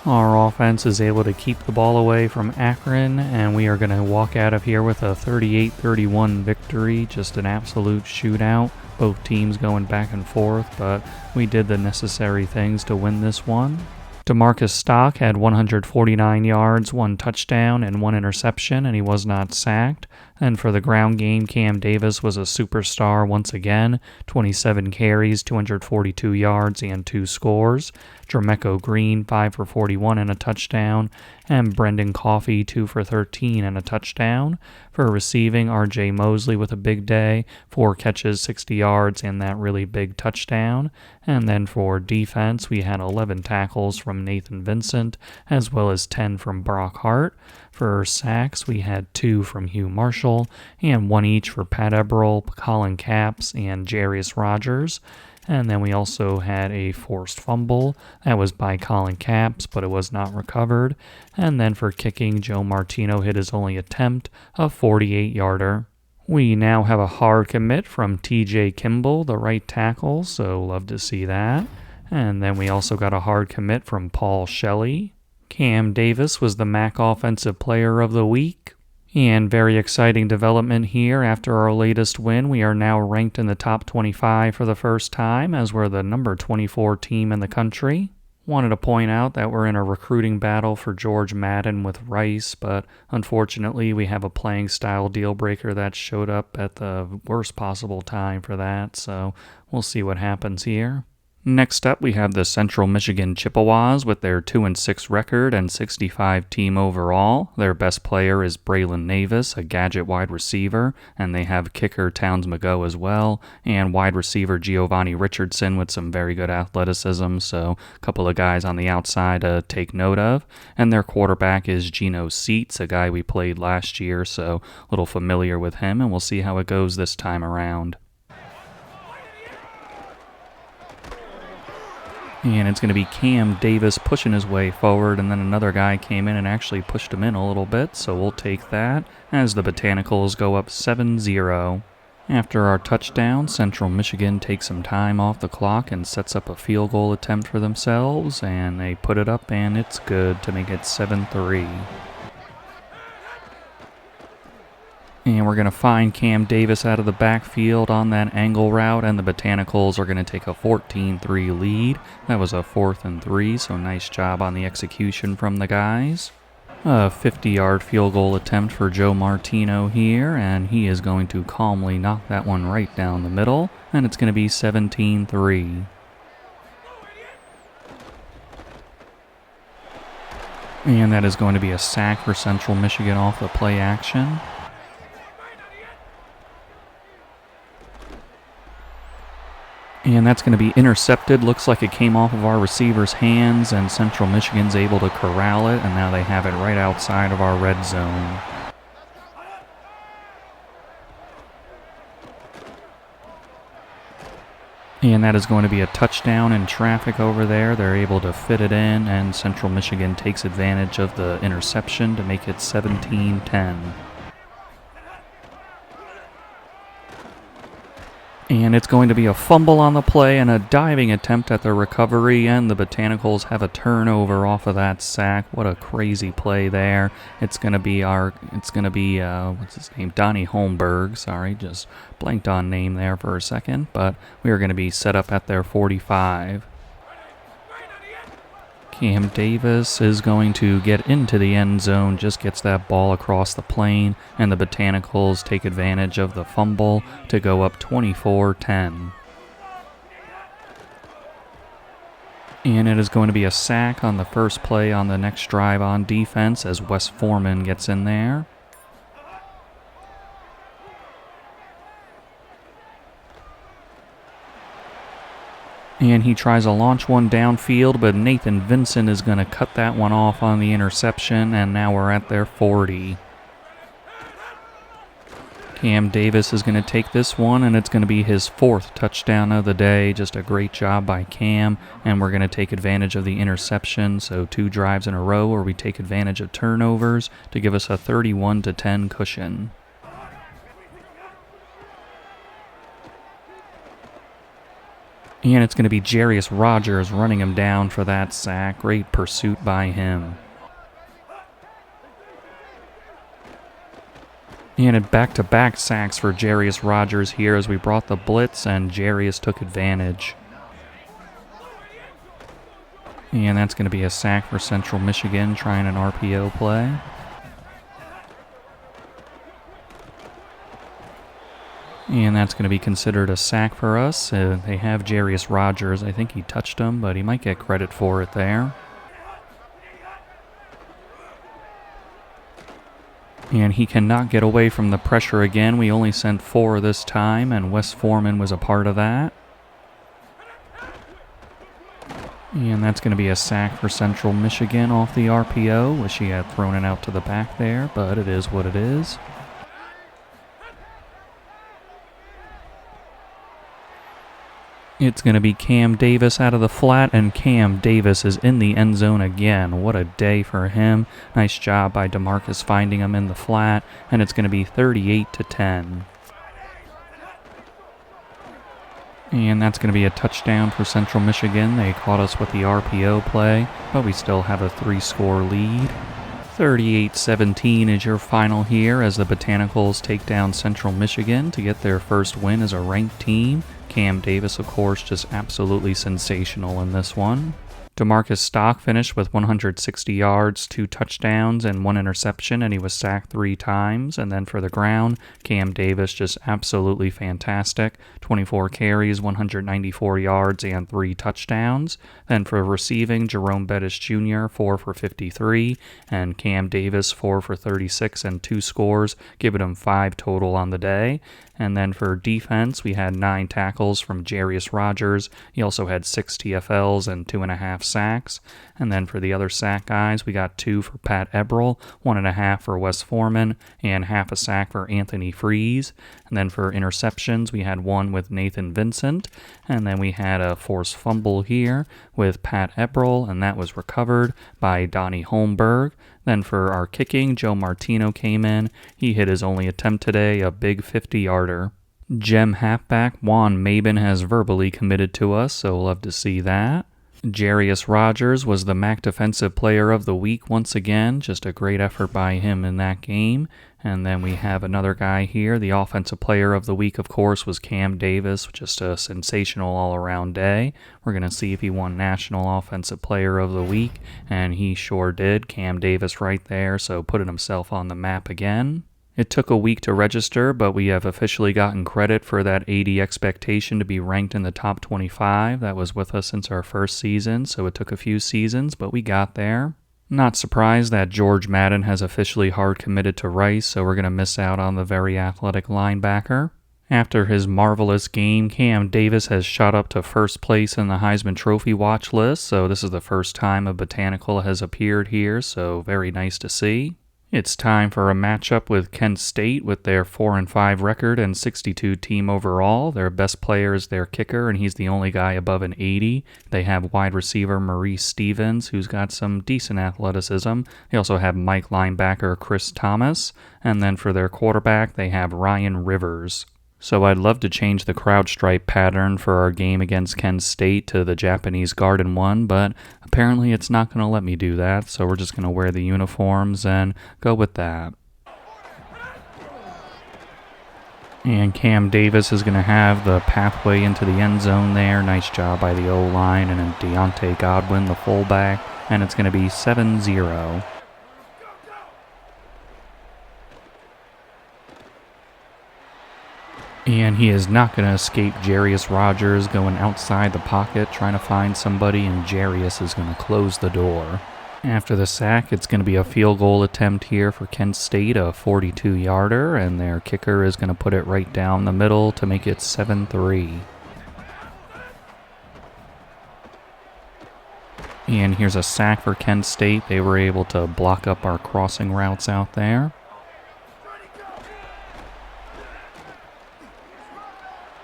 Our offense is able to keep the ball away from Akron, and we are going to walk out of here with a 38-31 victory. Just an absolute shootout. Both teams going back and forth, but we did the necessary things to win this one. DeMarcus Stock had 149 yards, 1 touchdown, and 1 interception, and he was not sacked. And for the ground game, Cam Davis was a superstar once again, 27 carries, 242 yards, and 2 scores. Jermeco Green, 5 for 41 and a touchdown, and Brendan Coffey, 2 for 13 and a touchdown. For receiving, R.J. Mosley with a big day, 4 catches, 60 yards, and that really big touchdown. And then for defense, we had 11 tackles from Nathan Vincent, as well as 10 from Brock Hart. For sacks, we had 2 from Hugh Marshall, and 1 each for Pat Eberl, Colin Capps, and Jarius Rogers. And then we also had a forced fumble. That was by Colin Capps, but it was not recovered. And then for kicking, Joe Martino hit his only attempt, a 48-yarder. We now have a hard commit from TJ Kimball, the right tackle, so love to see that. And then we also got a hard commit from Paul Shelley. Cam Davis was the MAC Offensive Player of the Week. And very exciting development here. After our latest win, we are now ranked in the top 25 for the first time, as we're the number 24 team in the country. Wanted to point out that we're in a recruiting battle for George Madden with Rice, but unfortunately we have a playing style deal breaker that showed up at the worst possible time for that, so we'll see what happens here. Next up, we have the Central Michigan Chippewas with their 2-6 record and 65 team overall. Their best player is Braylon Navis, a gadget wide receiver, and they have kicker Towns McGough as well, and wide receiver Giovanni Richardson with some very good athleticism, so a couple of guys on the outside to take note of. And their quarterback is Geno Seats, a guy we played last year, so a little familiar with him, and we'll see how it goes this time around. And it's going to be Cam Davis pushing his way forward, and then another guy came in and actually pushed him in a little bit, so we'll take that as the Botanicals go up 7-0. After our touchdown, Central Michigan takes some time off the clock and sets up a field goal attempt for themselves, and they put it up, and it's good to make it 7-3. And we're going to find Cam Davis out of the backfield on that angle route, and the Botanicals are going to take a 14-3 lead. That was a 4th and 3, so nice job on the execution from the guys. A 50-yard field goal attempt for Joe Martino here, and he is going to calmly knock that one right down the middle, and it's going to be 17-3. And that is going to be a sack for Central Michigan off the play action. And that's going to be intercepted. Looks like it came off of our receiver's hands, and Central Michigan's able to corral it, and now they have it right outside of our red zone. And that is going to be a touchdown in traffic over there. They're able to fit it in, and Central Michigan takes advantage of the interception to make it 17-10. And it's going to be a fumble on the play and a diving attempt at the recovery, and the Botanicals have a turnover off of that sack. What a crazy play there. It's going to be what's his name? Donnie Holmberg. Sorry, just blanked on name there for a second, but we are going to be set up at their 45. Cam Davis is going to get into the end zone, just gets that ball across the plane, and the Botanicals take advantage of the fumble to go up 24-10. And it is going to be a sack on the first play on the next drive on defense as Wes Foreman gets in there. And he tries to launch one downfield, but Nathan Vincent is going to cut that one off on the interception, and now we're at their 40. Cam Davis is going to take this one, and it's going to be his 4th touchdown of the day. Just a great job by Cam, and we're going to take advantage of the interception, so 2 drives in a row where we take advantage of turnovers to give us a 31-10 cushion. And it's going to be Jarius Rogers running him down for that sack. Great pursuit by him. And back-to-back sacks for Jarius Rogers here as we brought the blitz, and Jarius took advantage. And that's going to be a sack for Central Michigan trying an RPO play. And that's going to be considered a sack for us. They have Jarius Rogers. I think he touched him, but he might get credit for it there. And he cannot get away from the pressure again. We only sent 4 this time, and Wes Foreman was a part of that. And that's going to be a sack for Central Michigan off the RPO. Wish he had thrown it out to the back there, but it is what it is. It's going to be Cam Davis out of the flat, and Cam Davis is in the end zone again. What a day for him. Nice job by DeMarcus finding him in the flat, and it's going to be 38-10. And that's going to be a touchdown for Central Michigan. They caught us with the RPO play, but we still have a 3-score lead. 38-17 is your final here as the Botanicals take down Central Michigan to get their first win as a ranked team. Cam Davis, of course, just absolutely sensational in this one. DeMarcus Stock finished with 160 yards, 2 touchdowns, and 1 interception, and he was sacked 3 times. And then for the ground, Cam Davis just absolutely fantastic. 24 carries, 194 yards, and 3 touchdowns. Then for receiving, Jerome Bettis Jr., 4 for 53, and Cam Davis, 4 for 36 and 2 scores, giving him 5 total on the day. And then for defense, we had 9 tackles from Jarius Rogers. He also had 6 TFLs and 2.5 sacks. And then for the other sack guys, we got 2 for Pat Eberl, 1.5 for Wes Foreman, and half a sack for Anthony Freeze. And then for interceptions, we had 1 with Nathan Vincent. And then we had a forced fumble here with Pat Eberl, and that was recovered by Donnie Holmberg. Then for our kicking, Joe Martino came in. He hit his only attempt today, a big 50-yarder. Gem halfback Juan Mabin has verbally committed to us, so we'll have to see that. Jarius Rogers was the MAC Defensive Player of the Week once again. Just a great effort by him in that game. And then we have another guy here. The Offensive Player of the Week, of course, was Cam Davis. Just a sensational all-around day. We're going to see if he won National Offensive Player of the Week, and he sure did. Cam Davis right there, so putting himself on the map again. It took a week to register, but we have officially gotten credit for that 80 expectation to be ranked in the top 25. That was with us since our first season, so it took a few seasons, but we got there. Not surprised that George Madden has officially hard committed to Rice, so we're going to miss out on the very athletic linebacker. After his marvelous game, Cam Davis has shot up to first place in the Heisman Trophy watch list, so this is the first time a Botanical has appeared here, so very nice to see. It's time for a matchup with Kent State with their 4-5 record and 62 team overall. Their best player is their kicker, and he's the only guy above an 80. They have wide receiver Maurice Stevens, who's got some decent athleticism. They also have Mike linebacker Chris Thomas, and then for their quarterback, they have Ryan Rivers. So I'd love to change the crowd stripe pattern for our game against Kent State to the Japanese Garden one, but apparently it's not going to let me do that, so we're just going to wear the uniforms and go with that. And Cam Davis is going to have the pathway into the end zone there. Nice job by the O-line, and then Deontay Godwin, the fullback, and it's going to be 7-0. And he is not going to escape Jarius Rogers going outside the pocket, trying to find somebody, and Jarius is going to close the door. After the sack, it's going to be a field goal attempt here for Kent State, a 42-yarder, and their kicker is going to put it right down the middle to make it 7-3. And here's a sack for Kent State. They were able to block up our crossing routes out there.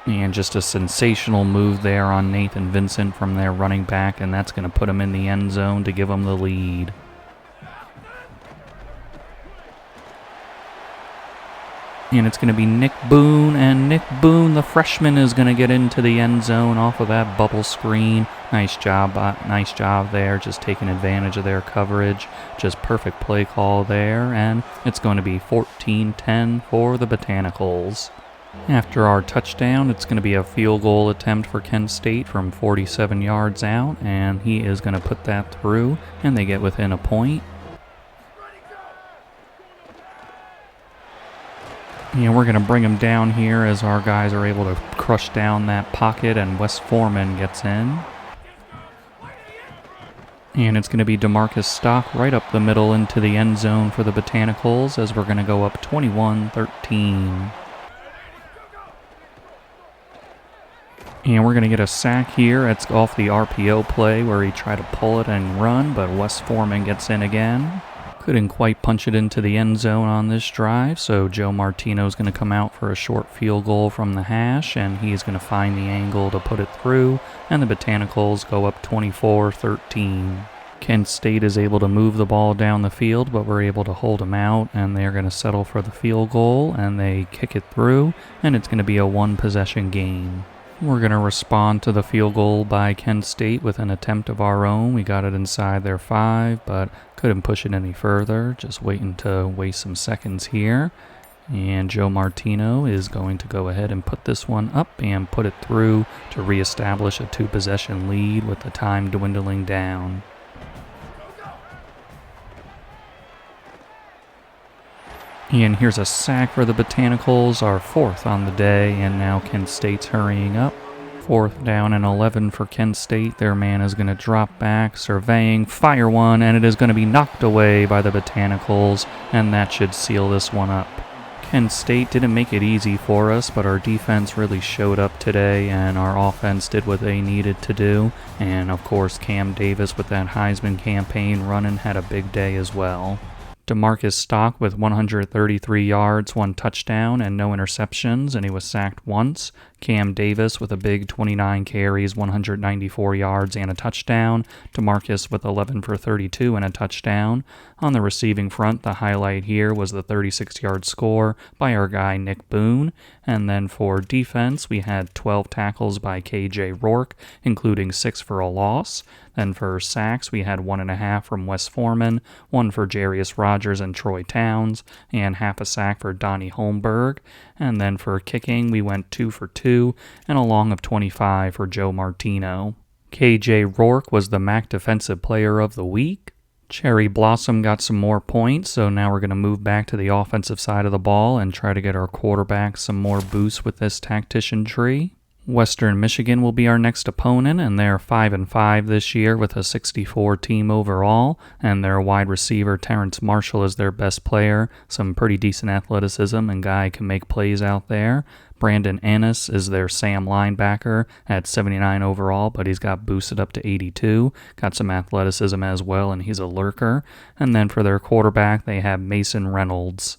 And just a sensational move there on Nathan Vincent from their running back, and that's going to put him in the end zone to give him the lead. And it's going to be Nick Boone, and Nick Boone, the freshman, is going to get into the end zone off of that bubble screen. Nice job there, just taking advantage of their coverage. Just perfect play call there, and it's going to be 14-10 for the Botanicals. After our touchdown, it's going to be a field goal attempt for Kent State from 47 yards out, and he is going to put that through, and they get within a point. And we're going to bring him down here as our guys are able to crush down that pocket, and Wes Foreman gets in. And it's going to be DeMarcus Stock right up the middle into the end zone for the Botanicals as we're going to go up 21-13. And we're going to get a sack here. It's off the RPO play where he tried to pull it and run, but Wes Foreman gets in again. Couldn't quite punch it into the end zone on this drive, so Joe Martino's going to come out for a short field goal from the hash, and he's going to find the angle to put it through, and the Botanicals go up 24-13. Kent State is able to move the ball down the field, but we're able to hold them out, and they're going to settle for the field goal, and they kick it through, and it's going to be a one-possession game. We're going to respond to the field goal by Kent State with an attempt of our own. We got it inside their 5, but couldn't push it any further. Just waiting to waste some seconds here. And Joe Martino is going to go ahead and put this one up and put it through to reestablish a 2-possession lead with the time dwindling down. And here's a sack for the Botanicals, our 4th on the day, and now Kent State's hurrying up. 4th down and 11 for Kent State. Their man is going to drop back, surveying, fire one, and it is going to be knocked away by the Botanicals, and that should seal this one up. Kent State didn't make it easy for us, but our defense really showed up today, and our offense did what they needed to do. And of course, Cam Davis with that Heisman campaign running had a big day as well. DeMarcus Stock with 133 yards, 1 touchdown, and no interceptions, and he was sacked once. Cam Davis with a big 29 carries, 194 yards, and a touchdown. DeMarcus with 11 for 32 and a touchdown. On the receiving front, the highlight here was the 36-yard score by our guy Nick Boone. And then for defense, we had 12 tackles by KJ Rourke, including 6 for a loss. Then for sacks, we had 1.5 from Wes Foreman, 1 for Jarius Rogers and Troy Towns, and half a sack for Donnie Holmberg. And then for kicking, we went 2 for 2, and a long of 25 for Joe Martino. KJ Rourke was the MAC Defensive Player of the Week. Cherry Blossom got some more points, so now we're going to move back to the offensive side of the ball and try to get our quarterback some more boosts with this tactician tree. Western Michigan will be our next opponent, and they're 5-5 this year with a 64 team overall, and their wide receiver Terrence Marshall is their best player. Some pretty decent athleticism, and guy can make plays out there. Brandon Ennis is their Sam linebacker at 79 overall, but he's got boosted up to 82. Got some athleticism as well, and he's a lurker. And then for their quarterback, they have Mason Reynolds.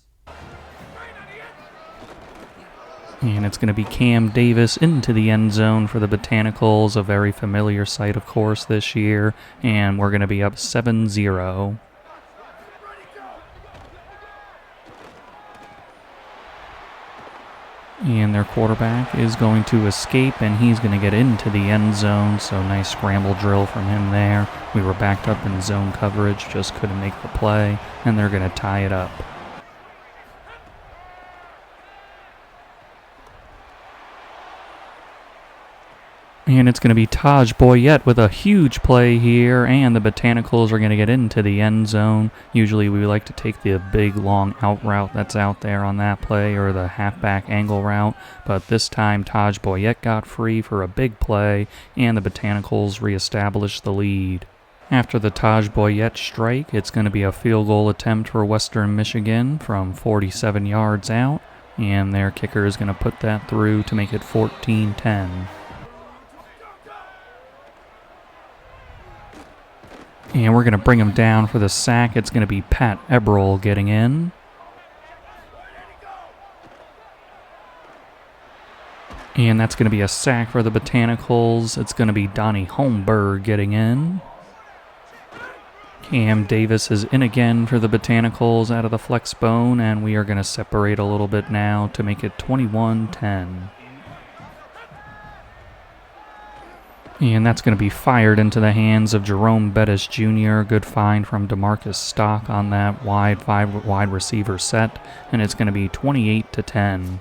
And it's going to be Cam Davis into the end zone for the Botanicals, a very familiar sight, of course, this year. And we're going to be up 7-0. And their quarterback is going to escape, and he's going to get into the end zone. So nice scramble drill from him there. We were backed up in zone coverage, just couldn't make the play, and they're going to tie it up. And it's going to be Taj Boyette with a huge play here, and the Botanicals are going to get into the end zone. Usually we like to take the big, long out route that's out there on that play, or the halfback angle route, but this time Taj Boyette got free for a big play, and the Botanicals reestablished the lead. After the Taj Boyette strike, it's going to be a field goal attempt for Western Michigan from 47 yards out, and their kicker is going to put that through to make it 14-10. And we're going to bring him down for the sack. It's going to be Pat Eberl getting in. And that's going to be a sack for the Botanicals. It's going to be Donnie Holmberg getting in. Cam Davis is in again for the Botanicals out of the flex bone, and we are going to separate a little bit now to make it 21-10. And that's going to be fired into the hands of Jerome Bettis Jr. Good find from DeMarcus Stock on that wide receiver set. And it's going to be 28-10.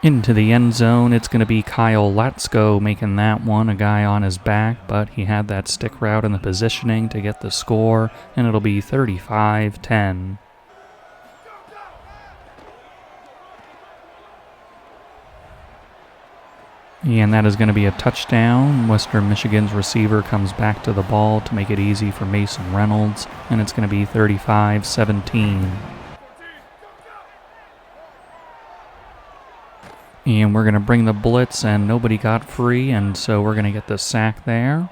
Into the end zone, it's going to be Kyle Latsko making that one, a guy on his back, but he had that stick route in the positioning to get the score, and it'll be 35-10. And that is going to be a touchdown. Western Michigan's receiver comes back to the ball to make it easy for Mason Reynolds, and it's going to be 35-17. And we're going to bring the blitz, and nobody got free, and so we're going to get the sack there.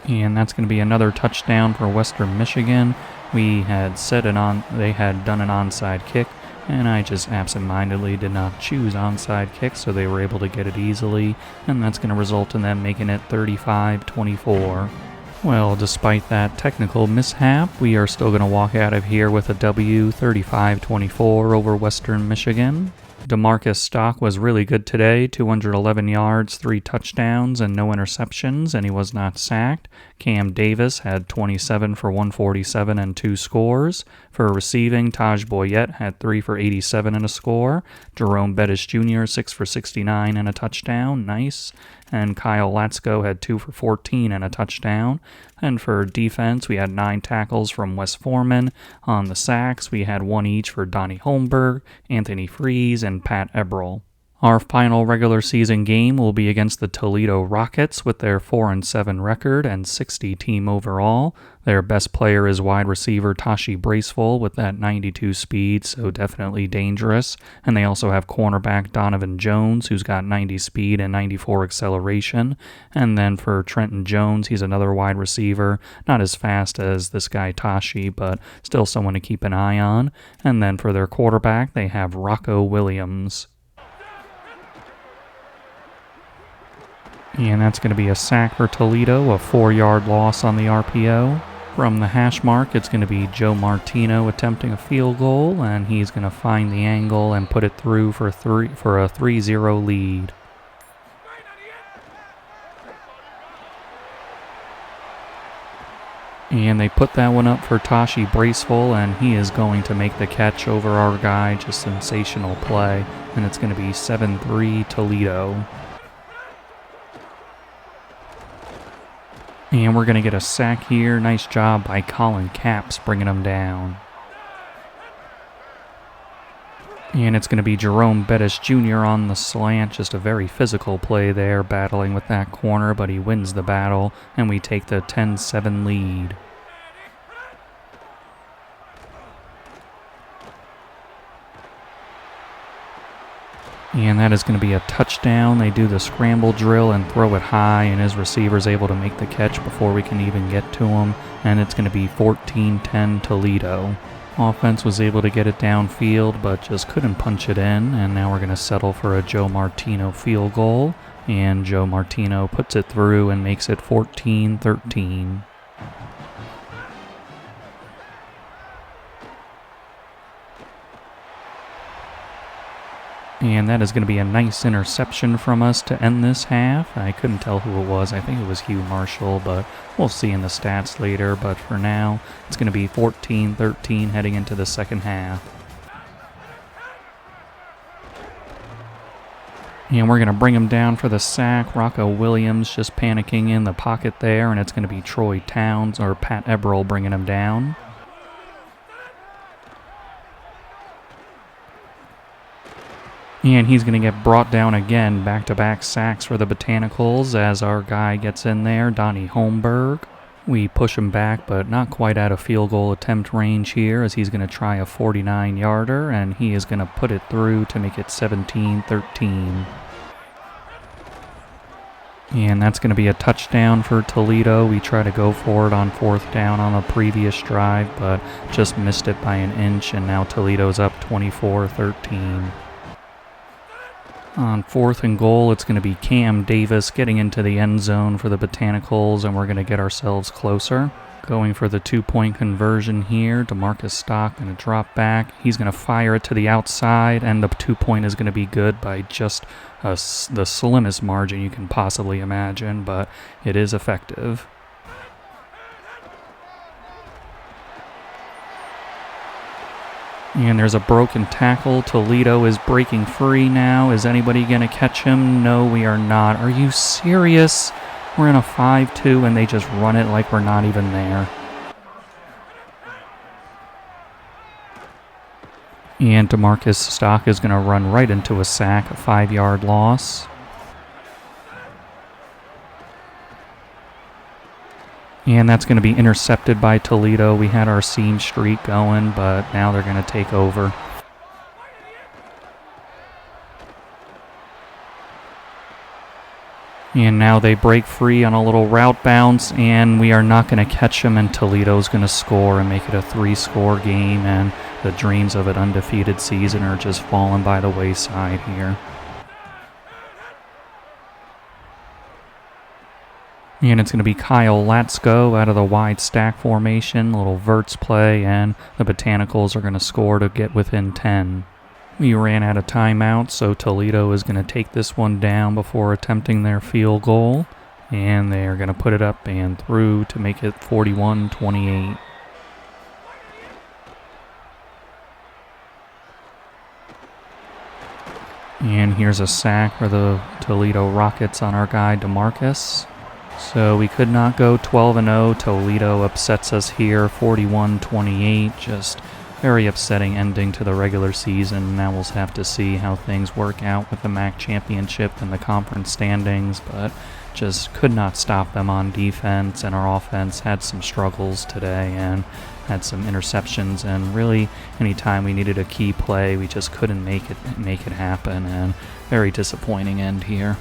And that's going to be another touchdown for Western Michigan. They had done an onside kick, and I just absentmindedly did not choose onside kick, so they were able to get it easily, and that's going to result in them making it 35-24. Well, despite that technical mishap, we are still going to walk out of here with a W, 35-24 over Western Michigan. DeMarcus Stock was really good today, 211 yards, 3 touchdowns, and no interceptions, and he was not sacked. Cam Davis had 27 for 147 and 2 scores. For receiving, Taj Boyette had 3 for 87 and a score. Jerome Bettis Jr., 6 for 69 and a touchdown, nice. And Kyle Latsko had 2 for 14 and a touchdown. And for defense, we had 9 tackles from Wes Foreman. On the sacks, we had 1 each for Donnie Holmberg, Anthony Freeze, and Pat Eberl. Our final regular season game will be against the Toledo Rockets with their 4-7 record and 60 team overall. Their best player is wide receiver Tashi Bracewell with that 92 speed, so definitely dangerous. And they also have cornerback Donovan Jones, who's got 90 speed and 94 acceleration. And then for Trenton Jones, he's another wide receiver, not as fast as this guy Tashi, but still someone to keep an eye on. And then for their quarterback, they have Rocco Williams. And that's going to be a sack for Toledo, a 4-yard loss on the RPO. From the hash mark, it's going to be Joe Martino attempting a field goal, and he's going to find the angle and put it through for a 3-0 lead. And they put that one up for Tashi Bracewell, and he is going to make the catch over our guy. Just sensational play, and it's going to be 7-3 Toledo. And we're going to get a sack here. Nice job by Colin Capps bringing him down. And it's going to be Jerome Bettis Jr. on the slant. Just a very physical play there, battling with that corner, but he wins the battle, and we take the 10-7 lead. And that is going to be a touchdown. They do the scramble drill and throw it high, and his receiver's able to make the catch before we can even get to him. And it's going to be 14-10 Toledo. Offense was able to get it downfield, but just couldn't punch it in. And now we're going to settle for a Joe Martino field goal. And Joe Martino puts it through and makes it 14-13. And that is going to be a nice interception from us to end this half. I couldn't tell who it was. I think it was Hugh Marshall, but we'll see in the stats later. But for now, it's going to be 14-13 heading into the second half. And we're going to bring him down for the sack. Rocco Williams just panicking in the pocket there, and it's going to be Troy Towns or Pat Eberl bringing him down. And he's going to get brought down again, back-to-back sacks for the Botanicals as our guy gets in there, Donnie Holmberg. We push him back, but not quite out of field goal attempt range here as he's going to try a 49-yarder, and he is going to put it through to make it 17-13. And that's going to be a touchdown for Toledo. We try to go for it on 4th down on the previous drive, but just missed it by an inch, and now Toledo's up 24-13. On 4th and goal, it's going to be Cam Davis getting into the end zone for the Botanicals, and we're going to get ourselves closer. Going for the 2-point conversion here. DeMarcus Stock going to drop back. He's going to fire it to the outside, and the 2-point is going to be good by just the slimmest margin you can possibly imagine, but it is effective. And there's a broken tackle. Toledo is breaking free now. Is anybody going to catch him? No, we are not. Are you serious? We're in a 5-2 and they just run it like we're not even there. And DeMarcus Stock is going to run right into a sack, a 5-yard loss. And that's going to be intercepted by Toledo. We had our seam streak going, but now they're going to take over. And now they break free on a little route bounce, and we are not going to catch them, and Toledo's going to score and make it a 3-score game, and the dreams of an undefeated season are just falling by the wayside here. And it's going to be Kyle Latsko out of the wide stack formation, a little verts play, and the Botanicals are going to score to get within 10. We ran out of timeouts, so Toledo is going to take this one down before attempting their field goal. And they're going to put it up and through to make it 41-28. And here's a sack for the Toledo Rockets on our guy DeMarcus. So we could not go 12-0. Toledo upsets us here, 41-28. Just very upsetting ending to the regular season. Now we'll have to see how things work out with the MAC championship and the conference standings, but just could not stop them on defense, and our offense had some struggles today and had some interceptions, and really anytime we needed a key play, we just couldn't make it happen, and very disappointing end here.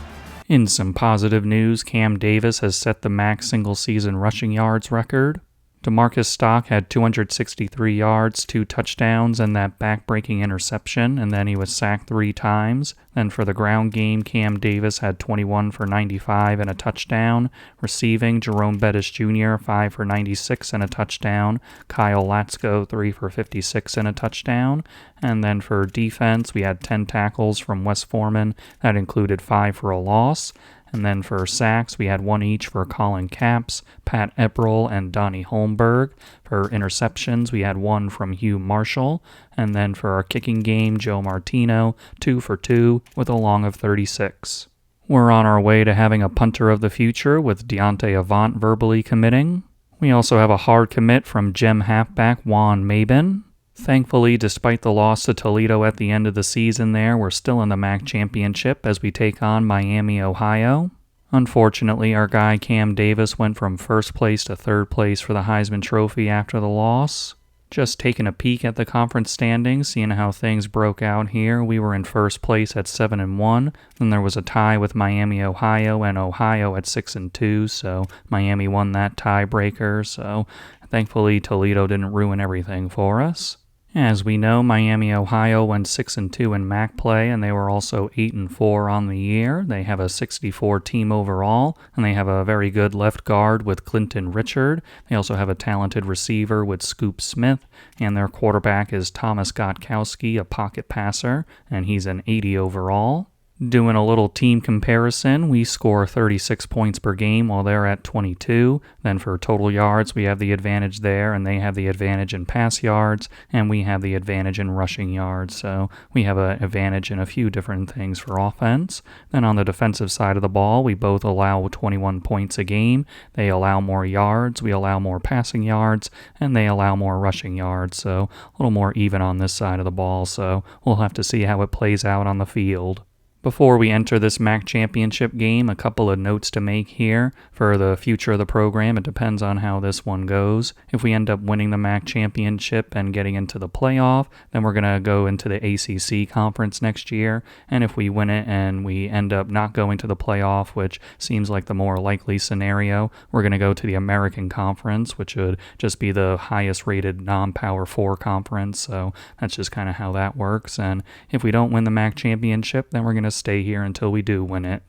In some positive news, Cam Davis has set the MAC single-season rushing yards record. DeMarcus Stock had 263 yards, 2 touchdowns, and that back-breaking interception, and then he was sacked 3 times. Then for the ground game, Cam Davis had 21 for 95 and a touchdown. Receiving, Jerome Bettis Jr., 5 for 96 and a touchdown. Kyle Latsko, 3 for 56 and a touchdown. And then for defense, we had 10 tackles from Wes Foreman. That included 5 for a loss. And then for sacks, we had 1 each for Colin Capps, Pat Epperl, and Donnie Holmberg. For interceptions, we had 1 from Hugh Marshall. And then for our kicking game, Joe Martino, 2 for 2 with a long of 36. We're on our way to having a punter of the future with Deontay Avant verbally committing. We also have a hard commit from Gem halfback Juan Mabin. Thankfully, despite the loss to Toledo at the end of the season there, we're still in the MAC championship as we take on Miami, Ohio. Unfortunately, our guy Cam Davis went from first place to third place for the Heisman Trophy after the loss. Just taking a peek at the conference standings, seeing how things broke out here, we were in first place at 7-1. Then there was a tie with Miami, Ohio, and Ohio at 6-2, so Miami won that tiebreaker, so thankfully Toledo didn't ruin everything for us. As we know, Miami, Ohio went 6-2 in MAC play, and they were also 8-4 on the year. They have a 64 team overall, and they have a very good left guard with Clinton Richard. They also have a talented receiver with Scoop Smith, and their quarterback is Thomas Gotkowski, a pocket passer, and he's an 80 overall. Doing a little team comparison, we score 36 points per game while they're at 22. Then for total yards, we have the advantage there, and they have the advantage in pass yards, and we have the advantage in rushing yards. So we have an advantage in a few different things for offense. Then on the defensive side of the ball, we both allow 21 points a game. They allow more yards, we allow more passing yards, and they allow more rushing yards. So a little more even on this side of the ball. So we'll have to see how it plays out on the field. Before we enter this MAC championship game, a couple of notes to make here. For the future of the program, it depends on how this one goes. If we end up winning the MAC championship and getting into the playoff, then we're going to go into the ACC conference next year. And if we win it and we end up not going to the playoff, which seems like the more likely scenario, we're going to go to the American Conference, which would just be the highest rated non-Power 4 conference. So that's just kind of how that works. And if we don't win the MAC championship, then we're going to stay here until we do win it.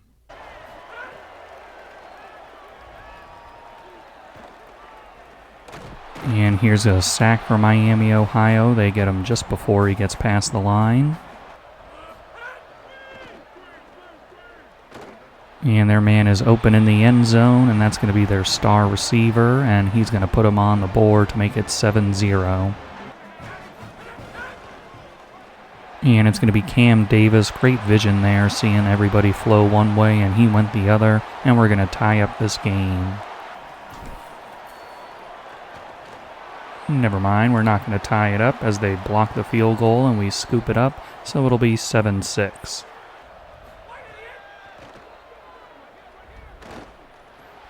And here's a sack for Miami, Ohio. They get him just before he gets past the line. And their man is open in the end zone, and that's going to be their star receiver, and he's going to put him on the board to make it 7-0. And it's going to be Cam Davis. Great vision there, seeing everybody flow one way and he went the other. And we're going to tie up this game. Never mind, we're not going to tie it up as they block the field goal and we scoop it up. So it'll be 7-6.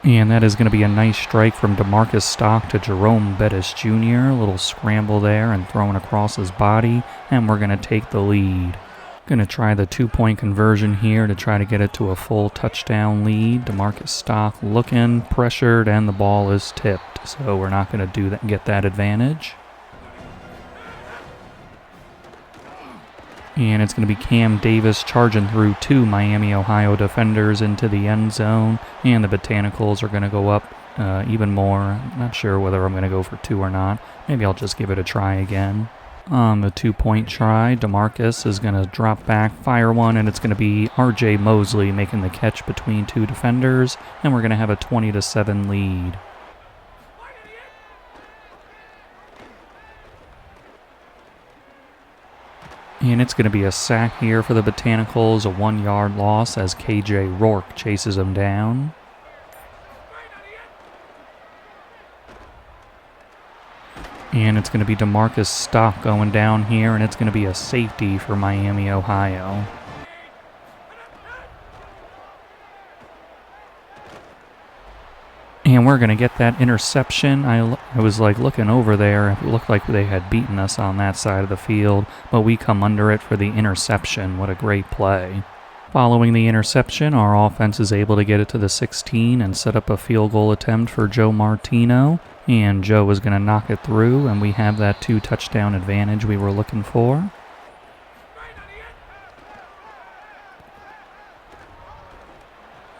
And that is going to be a nice strike from DeMarcus Stock to Jerome Bettis Jr. A little scramble there and thrown across his body, and we're going to take the lead. Going to try the 2-point conversion here to try to get it to a full touchdown lead. DeMarcus Stock looking, pressured, and the ball is tipped. So we're not going to do that, get that advantage. And it's going to be Cam Davis charging through 2 Miami, Ohio defenders into the end zone. And the Botanicals are going to go up even more. I'm not sure whether I'm going to go for 2 or not. Maybe I'll just give it a try again. On the 2-point try, DeMarcus is going to drop back, fire one, and it's going to be R.J. Mosley making the catch between 2 defenders. And we're going to have a 20-7 lead. And it's going to be a sack here for the Botanicals, a 1-yard loss as K.J. Rourke chases him down. And it's going to be DeMarcus Stock going down here, and it's going to be a safety for Miami, Ohio. And we're going to get that interception. I was like looking over there. It looked like they had beaten us on that side of the field, but we come under it for the interception. What a great play. Following the interception, our offense is able to get it to the 16 and set up a field goal attempt for Joe Martino. And Joe is going to knock it through, and we have that 2-touchdown advantage we were looking for.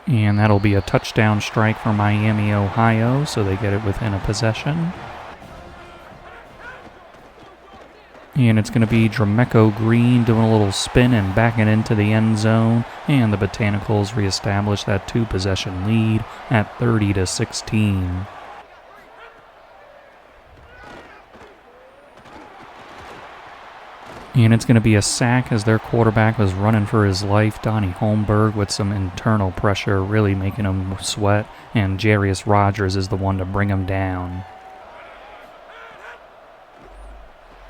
And that'll be a touchdown strike for Miami, Ohio, so they get it within a possession. And it's going to be Dremeco Green doing a little spin and backing into the end zone. And the Botanicals reestablish that 2-possession lead at 30-16. And it's going to be a sack as their quarterback was running for his life. Donnie Holmberg with some internal pressure really making him sweat. And Jarius Rogers is the one to bring him down.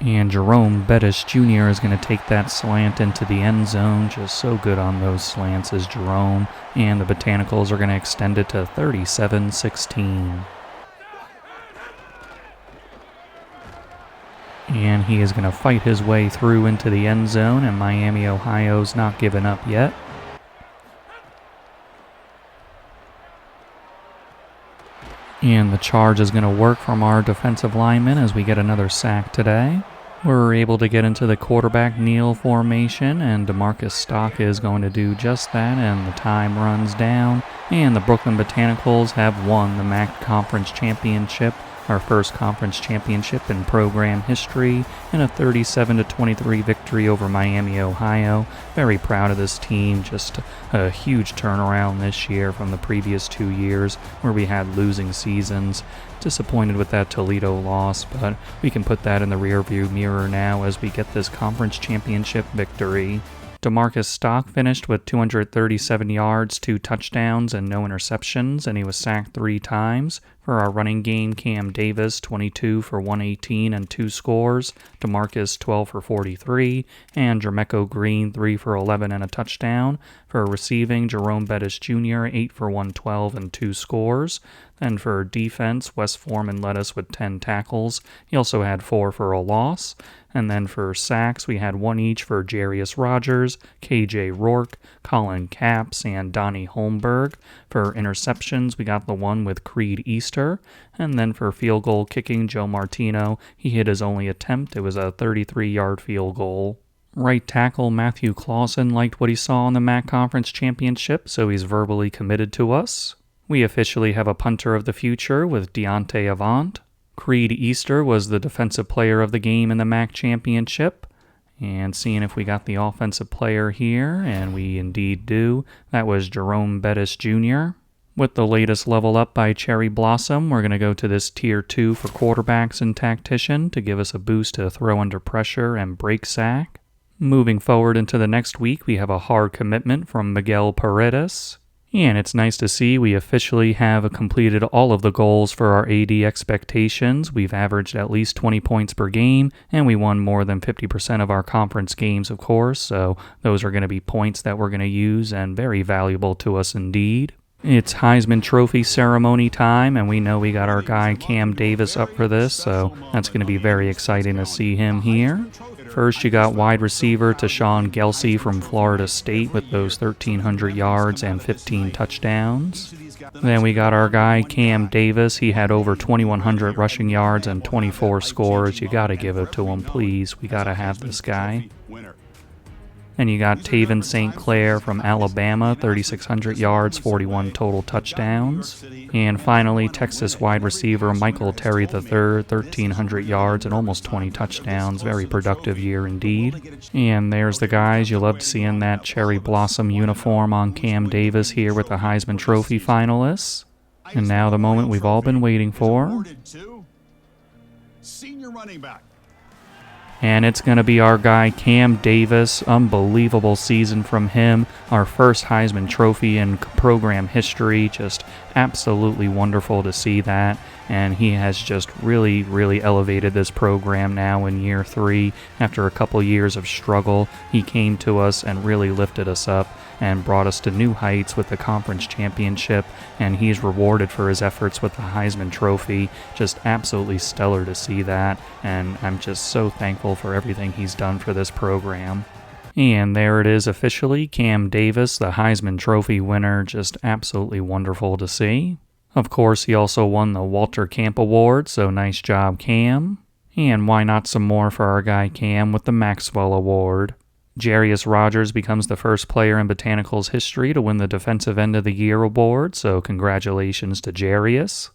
And Jerome Bettis Jr. is going to take that slant into the end zone. Just so good on those slants is Jerome. And the Botanicals are going to extend it to 37-16. And he is going to fight his way through into the end zone, and Miami, Ohio's not giving up yet. And the charge is going to work from our defensive linemen as we get another sack today. We're able to get into the quarterback kneel formation, and DeMarcus Stock is going to do just that, and the time runs down. And the Brooklyn Botanicals have won the MAC Conference Championship, our first conference championship in program history, in a 37-23 victory over Miami, Ohio. Very proud of this team. Just a huge turnaround this year from the previous 2 years where we had losing seasons. Disappointed with that Toledo loss, but we can put that in the rearview mirror now as we get this conference championship victory. DeMarcus Stock finished with 237 yards, 2 touchdowns, and no interceptions, and he was sacked 3 times. For our running game, Cam Davis, 22 for 118 and 2 scores. DeMarcus, 12 for 43. And Dremeco Green, 3 for 11 and a touchdown. For receiving, Jerome Bettis Jr., 8 for 112 and 2 scores. Then for defense, Wes Foreman led us with 10 tackles. He also had 4 for a loss. And then for sacks, we had 1 each for Jarius Rogers, KJ Rourke, Colin Capps, and Donnie Holmberg. For interceptions, we got the one with Creed Easter. And then for field goal kicking, Joe Martino, he hit his only attempt. It was a 33-yard field goal. Right tackle Matthew Clausen liked what he saw in the MAC Conference Championship, so he's verbally committed to us. We officially have a punter of the future with Deontay Avant. Creed Easter was the defensive player of the game in the MAC Championship. And seeing if we got the offensive player here, and we indeed do, that was Jerome Bettis Jr. With the latest level up by Cherry Blossom, we're going to go to this Tier 2 for quarterbacks and tactician to give us a boost to throw under pressure and break sack. Moving forward into the next week, we have a hard commitment from Miguel Paredes. And it's nice to see we officially have completed all of the goals for our AD expectations. We've averaged at least 20 points per game, and we won more than 50% of our conference games, of course, so those are going to be points that we're going to use and very valuable to us indeed. It's Heisman Trophy ceremony time, and we know we got our guy Cam Davis up for this, so that's going to be very exciting to see him here. First, you got wide receiver Tashawn Gelsey from Florida State with those 1,300 yards and 15 touchdowns. Then we got our guy Cam Davis. He had over 2,100 rushing yards and 24 scores. You got to give it to him, please. We got to have this guy. And you got Taven St. Clair from Alabama, 3,600 yards, 41 total touchdowns. And finally, Texas wide receiver Michael Terry III, 1,300 yards and almost 20 touchdowns. Very productive year indeed. And there's the guys. You loved seeing that cherry blossom uniform on Cam Davis here with the Heisman Trophy finalists. And now the moment we've all been waiting for. Senior running back. And it's going to be our guy, Cam Davis. Unbelievable season from him. Our first Heisman Trophy in program history. Just absolutely wonderful to see that. and he has just really, really elevated this program now in year 3. After a couple years of struggle, he came to us and really lifted us up and brought us to new heights with the conference championship, and he's rewarded for his efforts with the Heisman Trophy. Just absolutely stellar to see that, and I'm just so thankful for everything he's done for this program. And there it is officially, Cam Davis, the Heisman Trophy winner. Just absolutely wonderful to see. Of course, he also won the Walter Camp Award, so nice job, Cam. And why not some more for our guy Cam with the Maxwell Award. Jarius Rogers becomes the first player in Botanicals history to win the Defensive End of the Year award, so congratulations to Jarius.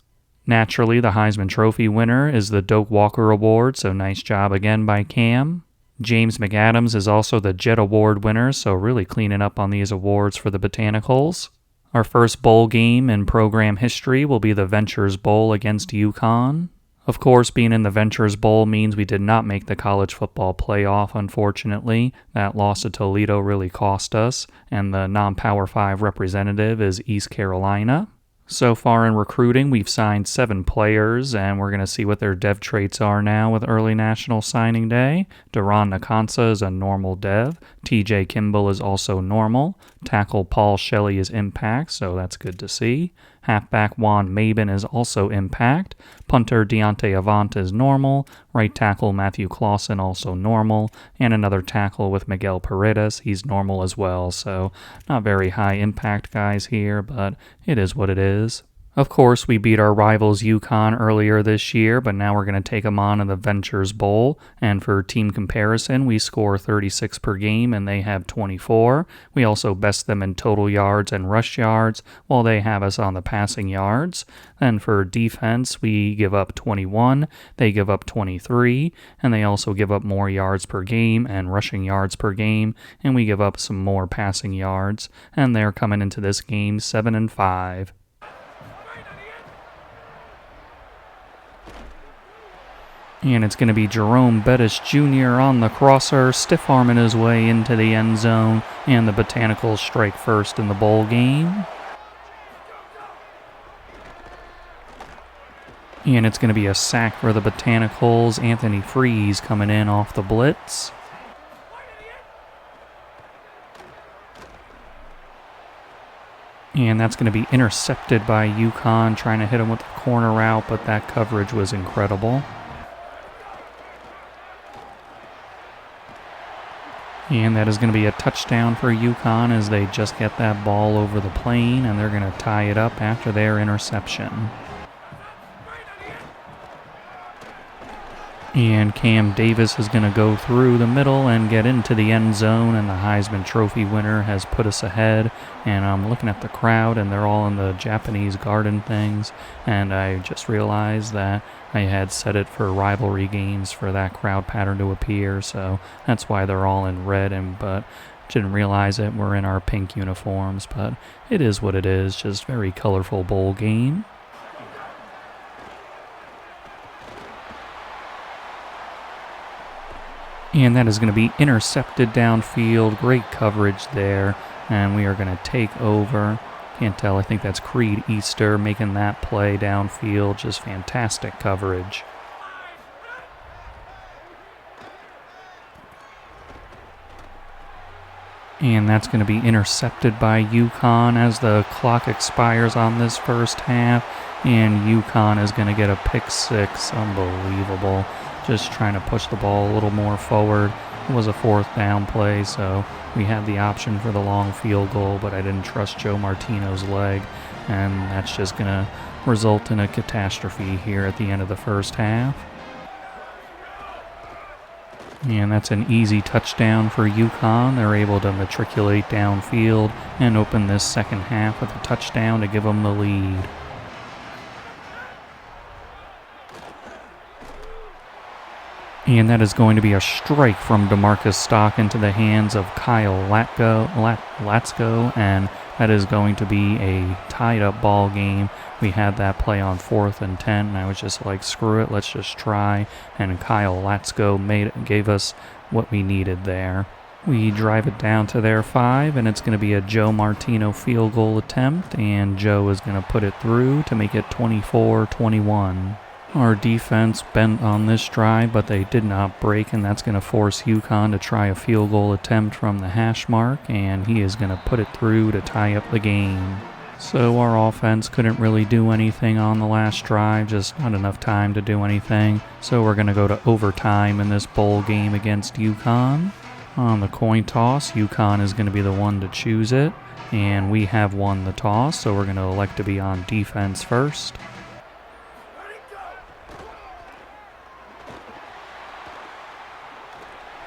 Naturally, the Heisman Trophy winner is the Doak Walker Award, so nice job again by Cam. James McAdams is also the Jet Award winner, so really cleaning up on these awards for the Botanicals. Our first bowl game in program history will be the Ventures Bowl against UConn. Of course, being in the Ventures Bowl means we did not make the college football playoff, unfortunately. That loss to Toledo really cost us, and the non-Power 5 representative is East Carolina. So far in recruiting, we've signed 7 players, and we're going to see what their dev traits are now with early National Signing Day. Deron Nakansa is a normal dev. TJ Kimball is also normal. Tackle Paul Shelley is impact, so that's good to see. Halfback Juan Mabin is also impact. Punter Deontay Avant is normal. Right tackle Matthew Clausen also normal. And another tackle with Miguel Paredes, he's normal as well. So not very high impact guys here, but it is what it is. Of course, we beat our rivals UConn earlier this year, but now we're going to take them on in the Ventures Bowl. And for team comparison, we score 36 per game and they have 24. We also best them in total yards and rush yards, while they have us on the passing yards. Then for defense, we give up 21, they give up 23, and they also give up more yards per game and rushing yards per game, and we give up some more passing yards. And they're coming into this game 7-5. And it's going to be Jerome Bettis Jr. on the crosser, stiff-arming his way into the end zone, and the Botanicals strike first in the bowl game. And it's going to be a sack for the Botanicals. Anthony Freeze coming in off the blitz. And that's going to be intercepted by UConn, trying to hit him with the corner route, but that coverage was incredible. And that is going to be a touchdown for UConn as they just get that ball over the plane, and they're going to tie it up after their interception. And Cam Davis is going to go through the middle and get into the end zone, and the Heisman Trophy winner has put us ahead. And I'm looking at the crowd, and they're all in the Japanese garden things, and I just realized that I had set it for rivalry games for that crowd pattern to appear, so that's why they're all in red, but didn't realize it. We're in our pink uniforms, but it is what it is, just very colorful bowl game. And that is going to be intercepted downfield. Great coverage there. And we are going to take over. Can't tell. I think that's Creed Easter making that play downfield. Just fantastic coverage. And that's going to be intercepted by UConn as the clock expires on this first half. And UConn is going to get a pick six. Unbelievable. Just trying to push the ball a little more forward. It was a 4th down play, so we had the option for the long field goal, but I didn't trust Joe Martino's leg, and that's just going to result in a catastrophe here at the end of the first half. And that's an easy touchdown for UConn. They're able to matriculate downfield and open this second half with a touchdown to give them the lead. And that is going to be a strike from DeMarcus Stock into the hands of Kyle Latsko, and that is going to be a tied-up ball game. We had that play on 4th and 10, and I was just like, screw it, let's just try. And Kyle Latsko gave us what we needed there. We drive it down to their 5, and it's going to be a Joe Martino field goal attempt, and Joe is going to put it through to make it 24-21. Our defense bent on this drive, but they did not break, and that's going to force UConn to try a field goal attempt from the hash mark, and he is going to put it through to tie up the game. So our offense couldn't really do anything on the last drive, just not enough time to do anything. So we're going to go to overtime in this bowl game against UConn. On the coin toss, UConn is going to be the one to choose it, and we have won the toss, so we're going to elect to be on defense first.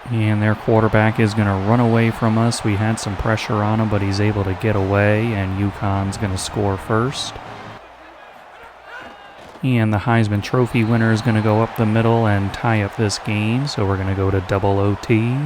And their quarterback is going to run away from us. We had some pressure on him, but he's able to get away, and UConn's going to score first. And the Heisman Trophy winner is going to go up the middle and tie up this game, so we're going to go to double OT.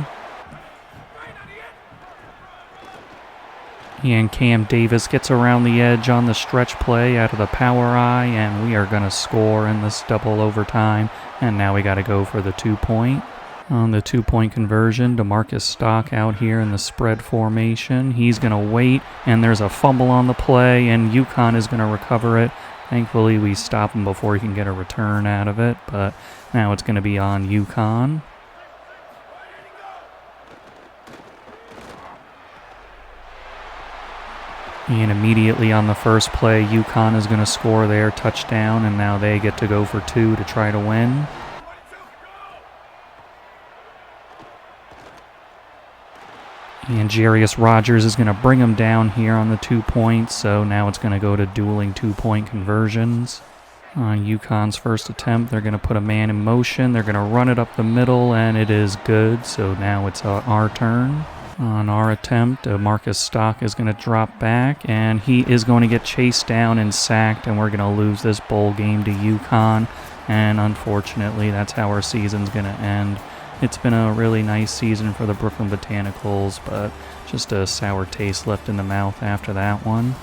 And Cam Davis gets around the edge on the stretch play out of the power eye, and we are going to score in this double overtime. And now we got to go for the 2-point. On the 2-point conversion, DeMarcus Stock out here in the spread formation. He's going to wait, and there's a fumble on the play, and UConn is going to recover it. Thankfully, we stop him before he can get a return out of it, but now it's going to be on UConn. And immediately on the first play, UConn is going to score their touchdown, and now they get to go for 2 to try to win. And Jarius Rogers is going to bring him down here on the 2 points, so now it's going to go to dueling 2-point conversions. On UConn's first attempt, they're going to put a man in motion. They're going to run it up the middle, and it is good, so now it's our turn. On our attempt, Marcus Stock is going to drop back, and he is going to get chased down and sacked, and we're going to lose this bowl game to UConn. And unfortunately, that's how our season's going to end. It's been a really nice season for the Brooklyn Botanicals, but just a sour taste left in the mouth after that one.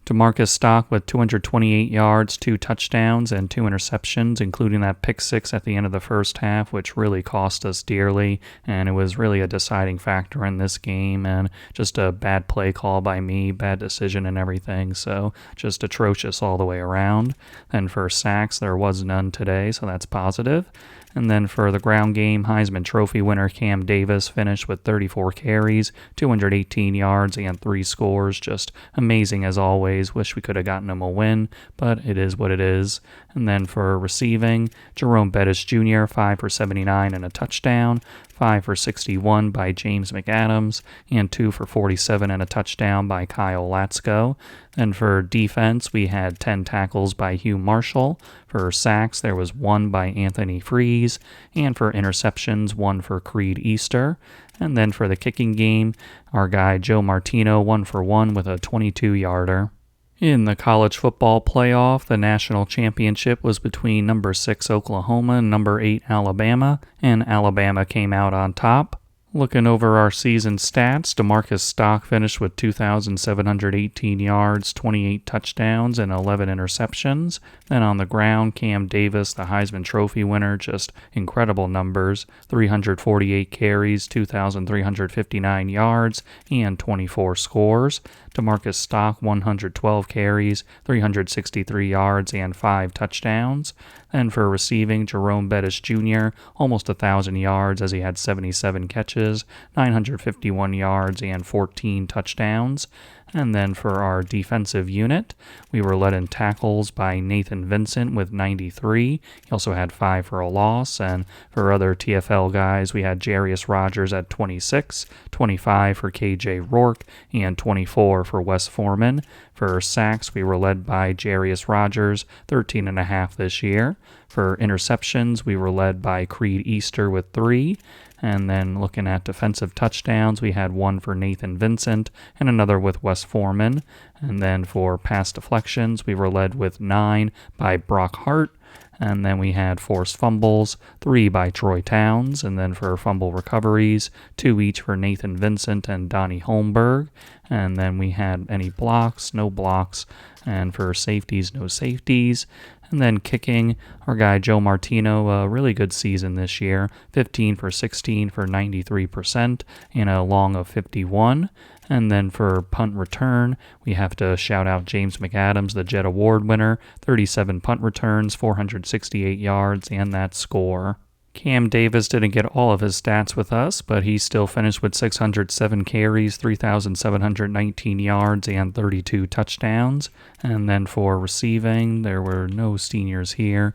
DeMarcus Stock with 228 yards, 2 touchdowns, and 2 interceptions, including that pick 6 at the end of the first half, which really cost us dearly, and it was really a deciding factor in this game, and just a bad play call by me, bad decision and everything, so just atrocious all the way around. And for sacks, there was none today, so that's positive. And then for the ground game, Heisman Trophy winner Cam Davis finished with 34 carries, 218 yards, and 3 scores. Just amazing as always. Wish we could have gotten him a win, but it is what it is. And then for receiving, Jerome Bettis Jr., 5 for 79 and a touchdown, 5 for 61 by James McAdams, and 2 for 47 and a touchdown by Kyle Latsko. Then for defense, we had 10 tackles by Hugh Marshall. For sacks, there was 1 by Anthony Freeze. And for interceptions, 1 for Creed Easter. And then for the kicking game, our guy Joe Martino, 1 for 1 with a 22-yarder. In the college football playoff, the national championship was between number 6 Oklahoma and number 8 Alabama, and Alabama came out on top. Looking over our season stats, DeMarcus Stock finished with 2,718 yards, 28 touchdowns, and 11 interceptions. Then on the ground, Cam Davis, the Heisman Trophy winner, just incredible numbers, 348 carries, 2,359 yards, and 24 scores. DeMarcus Stock, 112 carries, 363 yards, and 5 touchdowns. Then for receiving, Jerome Bettis Jr., almost 1,000 yards as he had 77 catches, 951 yards, and 14 touchdowns. And then for our defensive unit, we were led in tackles by Nathan Vincent with 93. He also had 5 for a loss. And for other TFL guys, we had Jarius Rogers at 26, 25 for KJ Rourke, and 24 for Wes Foreman. For sacks, we were led by Jarius Rogers, 13.5 this year. For interceptions, we were led by Creed Easter with 3. And then looking at defensive touchdowns, we had 1 for Nathan Vincent and another with Wes Foreman. And then for pass deflections, we were led with 9 by Brock Hart. And then we had forced fumbles, 3 by Troy Towns. And then for fumble recoveries, 2 each for Nathan Vincent and Donnie Holmberg. And then we had any blocks, no blocks. And for safeties, no safeties. And then kicking, our guy Joe Martino, a really good season this year, 15 for 16 for 93% and a long of 51. And then for punt return, we have to shout out James McAdams, the Jet Award winner, 37 punt returns, 468 yards, and that score. Cam Davis didn't get all of his stats with us, but he still finished with 607 carries, 3,719 yards, and 32 touchdowns. And then for receiving, there were no seniors here.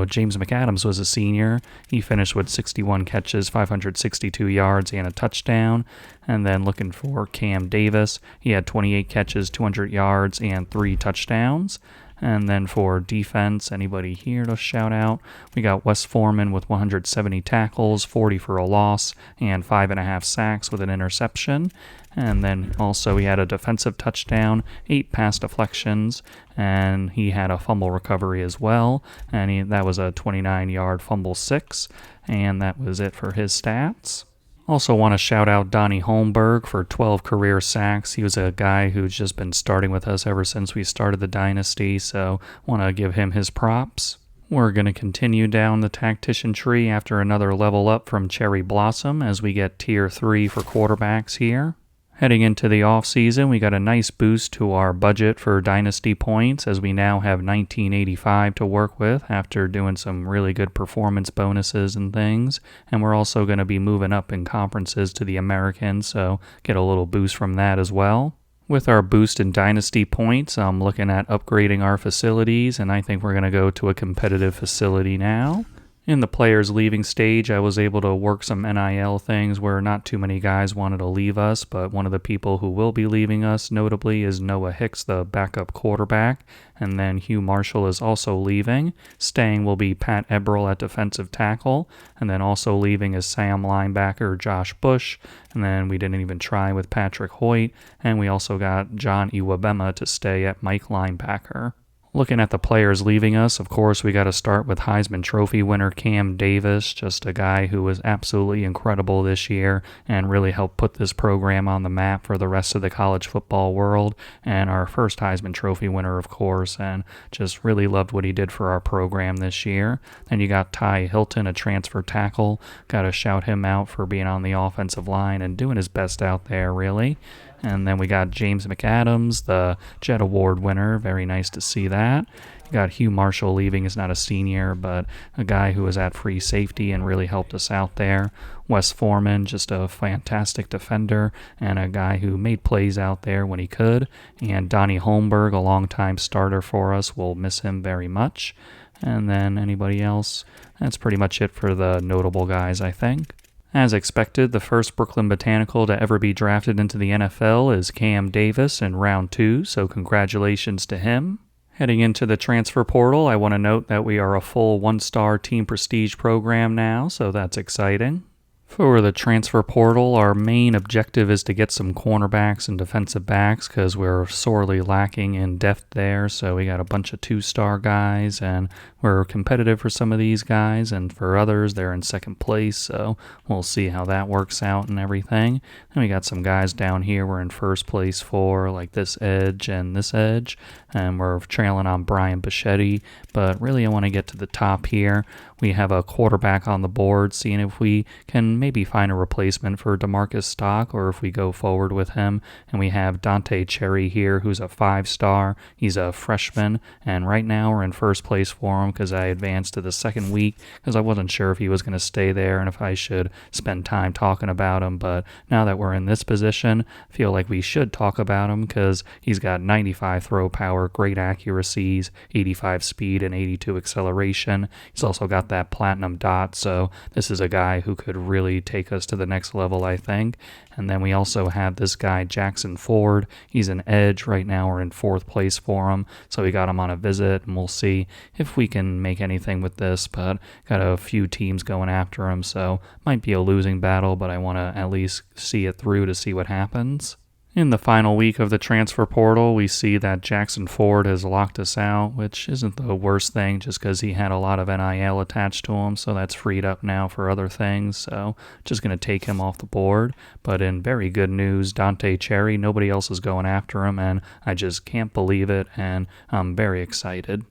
James McAdams was a senior. He finished with 61 catches, 562 yards, and a touchdown. And then looking for Cam Davis, he had 28 catches, 200 yards, and 3 touchdowns. And then for defense, anybody here to shout out? We got Wes Foreman with 170 tackles, 40 for a loss, and 5.5 sacks with an interception. And then also he had a defensive touchdown, 8 pass deflections, and he had a fumble recovery as well. And that was a 29-yard fumble 6, and that was it for his stats. Also want to shout out Donnie Holmberg for 12 career sacks. He was a guy who's just been starting with us ever since we started the Dynasty, so want to give him his props. We're going to continue down the tactician tree after another level up from Cherry Blossom as we get Tier 3 for quarterbacks here. Heading into the offseason, we got a nice boost to our budget for Dynasty points as we now have 1985 to work with after doing some really good performance bonuses and things. And we're also going to be moving up in conferences to the American, so get a little boost from that as well. With our boost in Dynasty points, I'm looking at upgrading our facilities, and I think we're going to go to a competitive facility now. In the players leaving stage, I was able to work some NIL things where not too many guys wanted to leave us, but one of the people who will be leaving us, notably, is Noah Hicks, the backup quarterback, and then Hugh Marshall is also leaving. Staying will be Pat Eberl at defensive tackle, and then also leaving is Sam linebacker Josh Bush, and then we didn't even try with Patrick Hoyt, and we also got John Iwabema to stay at Mike linebacker. Looking at the players leaving us, of course, we got to start with Heisman Trophy winner Cam Davis, just a guy who was absolutely incredible this year and really helped put this program on the map for the rest of the college football world, and our first Heisman Trophy winner, of course, and just really loved what he did for our program this year. Then you got Ty Hilton, a transfer tackle. Got to shout him out for being on the offensive line and doing his best out there, really. And then we got James McAdams, the Jet Award winner. Very nice to see that. You got Hugh Marshall leaving. He's not a senior, but a guy who was at free safety and really helped us out there. Wes Foreman, just a fantastic defender and a guy who made plays out there when he could. And Donnie Holmberg, a longtime starter for us. We'll miss him very much. And then anybody else? That's pretty much it for the notable guys, I think. As expected, the first Brooklyn Botanical to ever be drafted into the NFL is Cam Davis in round 2, so congratulations to him. Heading into the transfer portal, I want to note that we are a full 1-star team prestige program now, so that's exciting. For the transfer portal, our main objective is to get some cornerbacks and defensive backs because we're sorely lacking in depth there. So we got a bunch of 2-star guys, and we're competitive for some of these guys, and for others, they're in second place. So we'll see how that works out and everything. Then we got some guys down here we're in first place for, like this edge and this edge, and we're trailing on Brian Bichetti. But really, I want to get to the top here. We have a quarterback on the board, seeing if we can maybe find a replacement for DeMarcus Stock or if we go forward with him. And we have Dante Cherry here, who's a 5-star. He's a freshman, and right now we're in first place for him because I advanced to the second week because I wasn't sure if he was going to stay there and if I should spend time talking about him. But now that we're in this position, I feel like we should talk about him because he's got 95 throw power, great accuracies, 85 speed, and 82 acceleration. He's also got that platinum dot, so this is a guy who could really take us to the next level, I think. And then we also have this guy, Jackson Ford. He's an edge. Right now we're in 4th place for him, so we got him on a visit, and we'll see if we can make anything with this, but got a few teams going after him, so might be a losing battle, but I want to at least see it through to see what happens. In the final week of the transfer portal, we see that Jackson Ford has locked us out, which isn't the worst thing just because he had a lot of NIL attached to him, so that's freed up now for other things, so just going to take him off the board. But in very good news, Dante Cherry, nobody else is going after him, and I just can't believe it, and I'm very excited.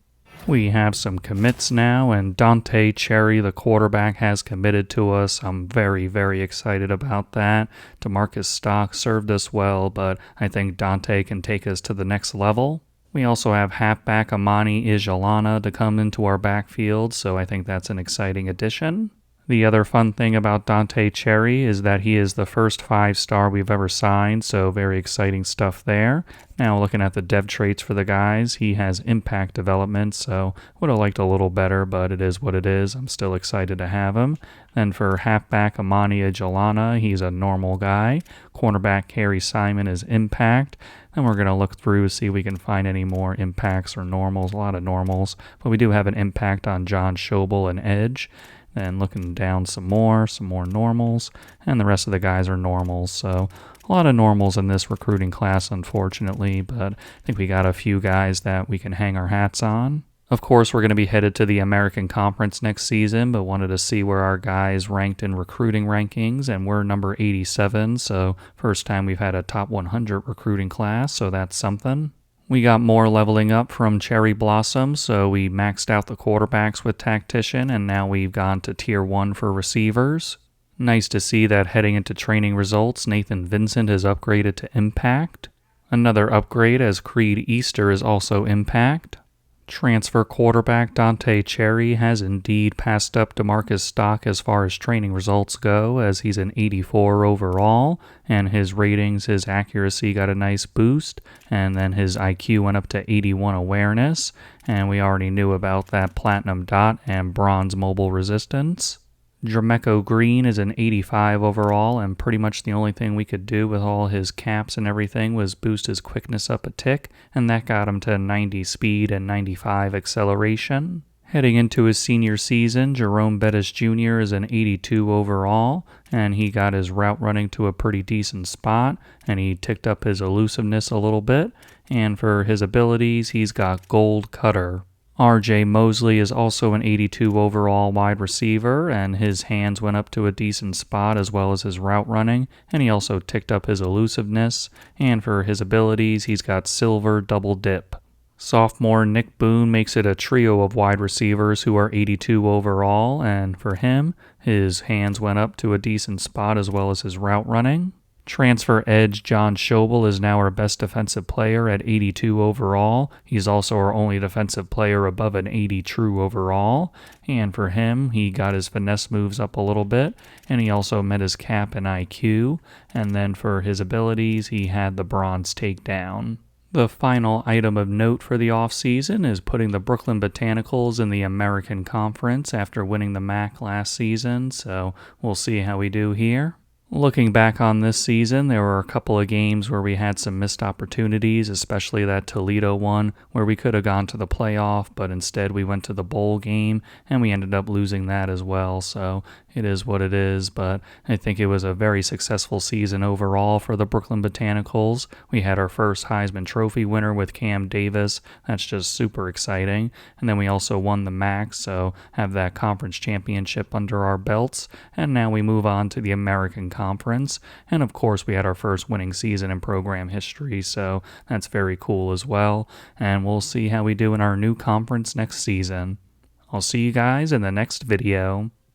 We have some commits now, and Dante Cherry, the quarterback, has committed to us. I'm very, very excited about that. DeMarcus Stock served us well, but I think Dante can take us to the next level. We also have halfback Amani Ijalana to come into our backfield, so I think that's an exciting addition. The other fun thing about Dante Cherry is that he is the first 5-star we've ever signed, so very exciting stuff there. Now looking at the dev traits for the guys, he has impact development, so would have liked a little better, but it is what it is. I'm still excited to have him. Then for halfback Amani Jalana, he's a normal guy. Cornerback Harry Simon is impact. Then we're going to look through, see if we can find any more impacts or normals, a lot of normals, but we do have an impact on John Schobel and Edge. Then looking down some more normals, and the rest of the guys are normals. So a lot of normals in this recruiting class, unfortunately, but I think we got a few guys that we can hang our hats on. Of course, we're going to be headed to the American Conference next season, but wanted to see where our guys ranked in recruiting rankings, and we're number 87, so first time we've had a top 100 recruiting class, so that's something. We got more leveling up from Cherry Blossom, so we maxed out the quarterbacks with Tactician, and now we've gone to Tier 1 for receivers. Nice to see that heading into training results, Nathan Vincent has upgraded to Impact. Another upgrade as Creed Easter is also Impact. Transfer quarterback Dante Cherry has indeed passed up DeMarcus Stock as far as training results go, as he's an 84 overall, and his ratings, his accuracy got a nice boost, and then his IQ went up to 81 awareness, and we already knew about that platinum dot and bronze mobile resistance. Jermeco Green is an 85 overall, and pretty much the only thing we could do with all his caps and everything was boost his quickness up a tick, and that got him to 90 speed and 95 acceleration. Heading into his senior season, Jerome Bettis Jr. is an 82 overall, and he got his route running to a pretty decent spot, and he ticked up his elusiveness a little bit, and for his abilities, he's got Gold Cutter. R.J. Mosley is also an 82 overall wide receiver, and his hands went up to a decent spot as well as his route running, and he also ticked up his elusiveness, and for his abilities, he's got Silver Double Dip. Sophomore Nick Boone makes it a trio of wide receivers who are 82 overall, and for him, his hands went up to a decent spot as well as his route running. Transfer edge John Schobel is now our best defensive player at 82 overall. He's also our only defensive player above an 80 true overall. And for him, he got his finesse moves up a little bit, and he also met his cap and IQ. And then for his abilities, he had the bronze takedown. The final item of note for the offseason is putting the Brooklyn Botanicals in the American Conference after winning the MAC last season, so we'll see how we do here. Looking back on this season, there were a couple of games where we had some missed opportunities, especially that Toledo one where we could have gone to the playoff, but instead we went to the bowl game and we ended up losing that as well. So it is what it is, but I think it was a very successful season overall for the Brooklyn Botanicals. We had our first Heisman Trophy winner with Cam Davis. That's just super exciting. And then we also won the MAC, so have that conference championship under our belts. And now we move on to the American Conference. And of course, we had our first winning season in program history, so that's very cool as well. And we'll see how we do in our new conference next season. I'll see you guys in the next video.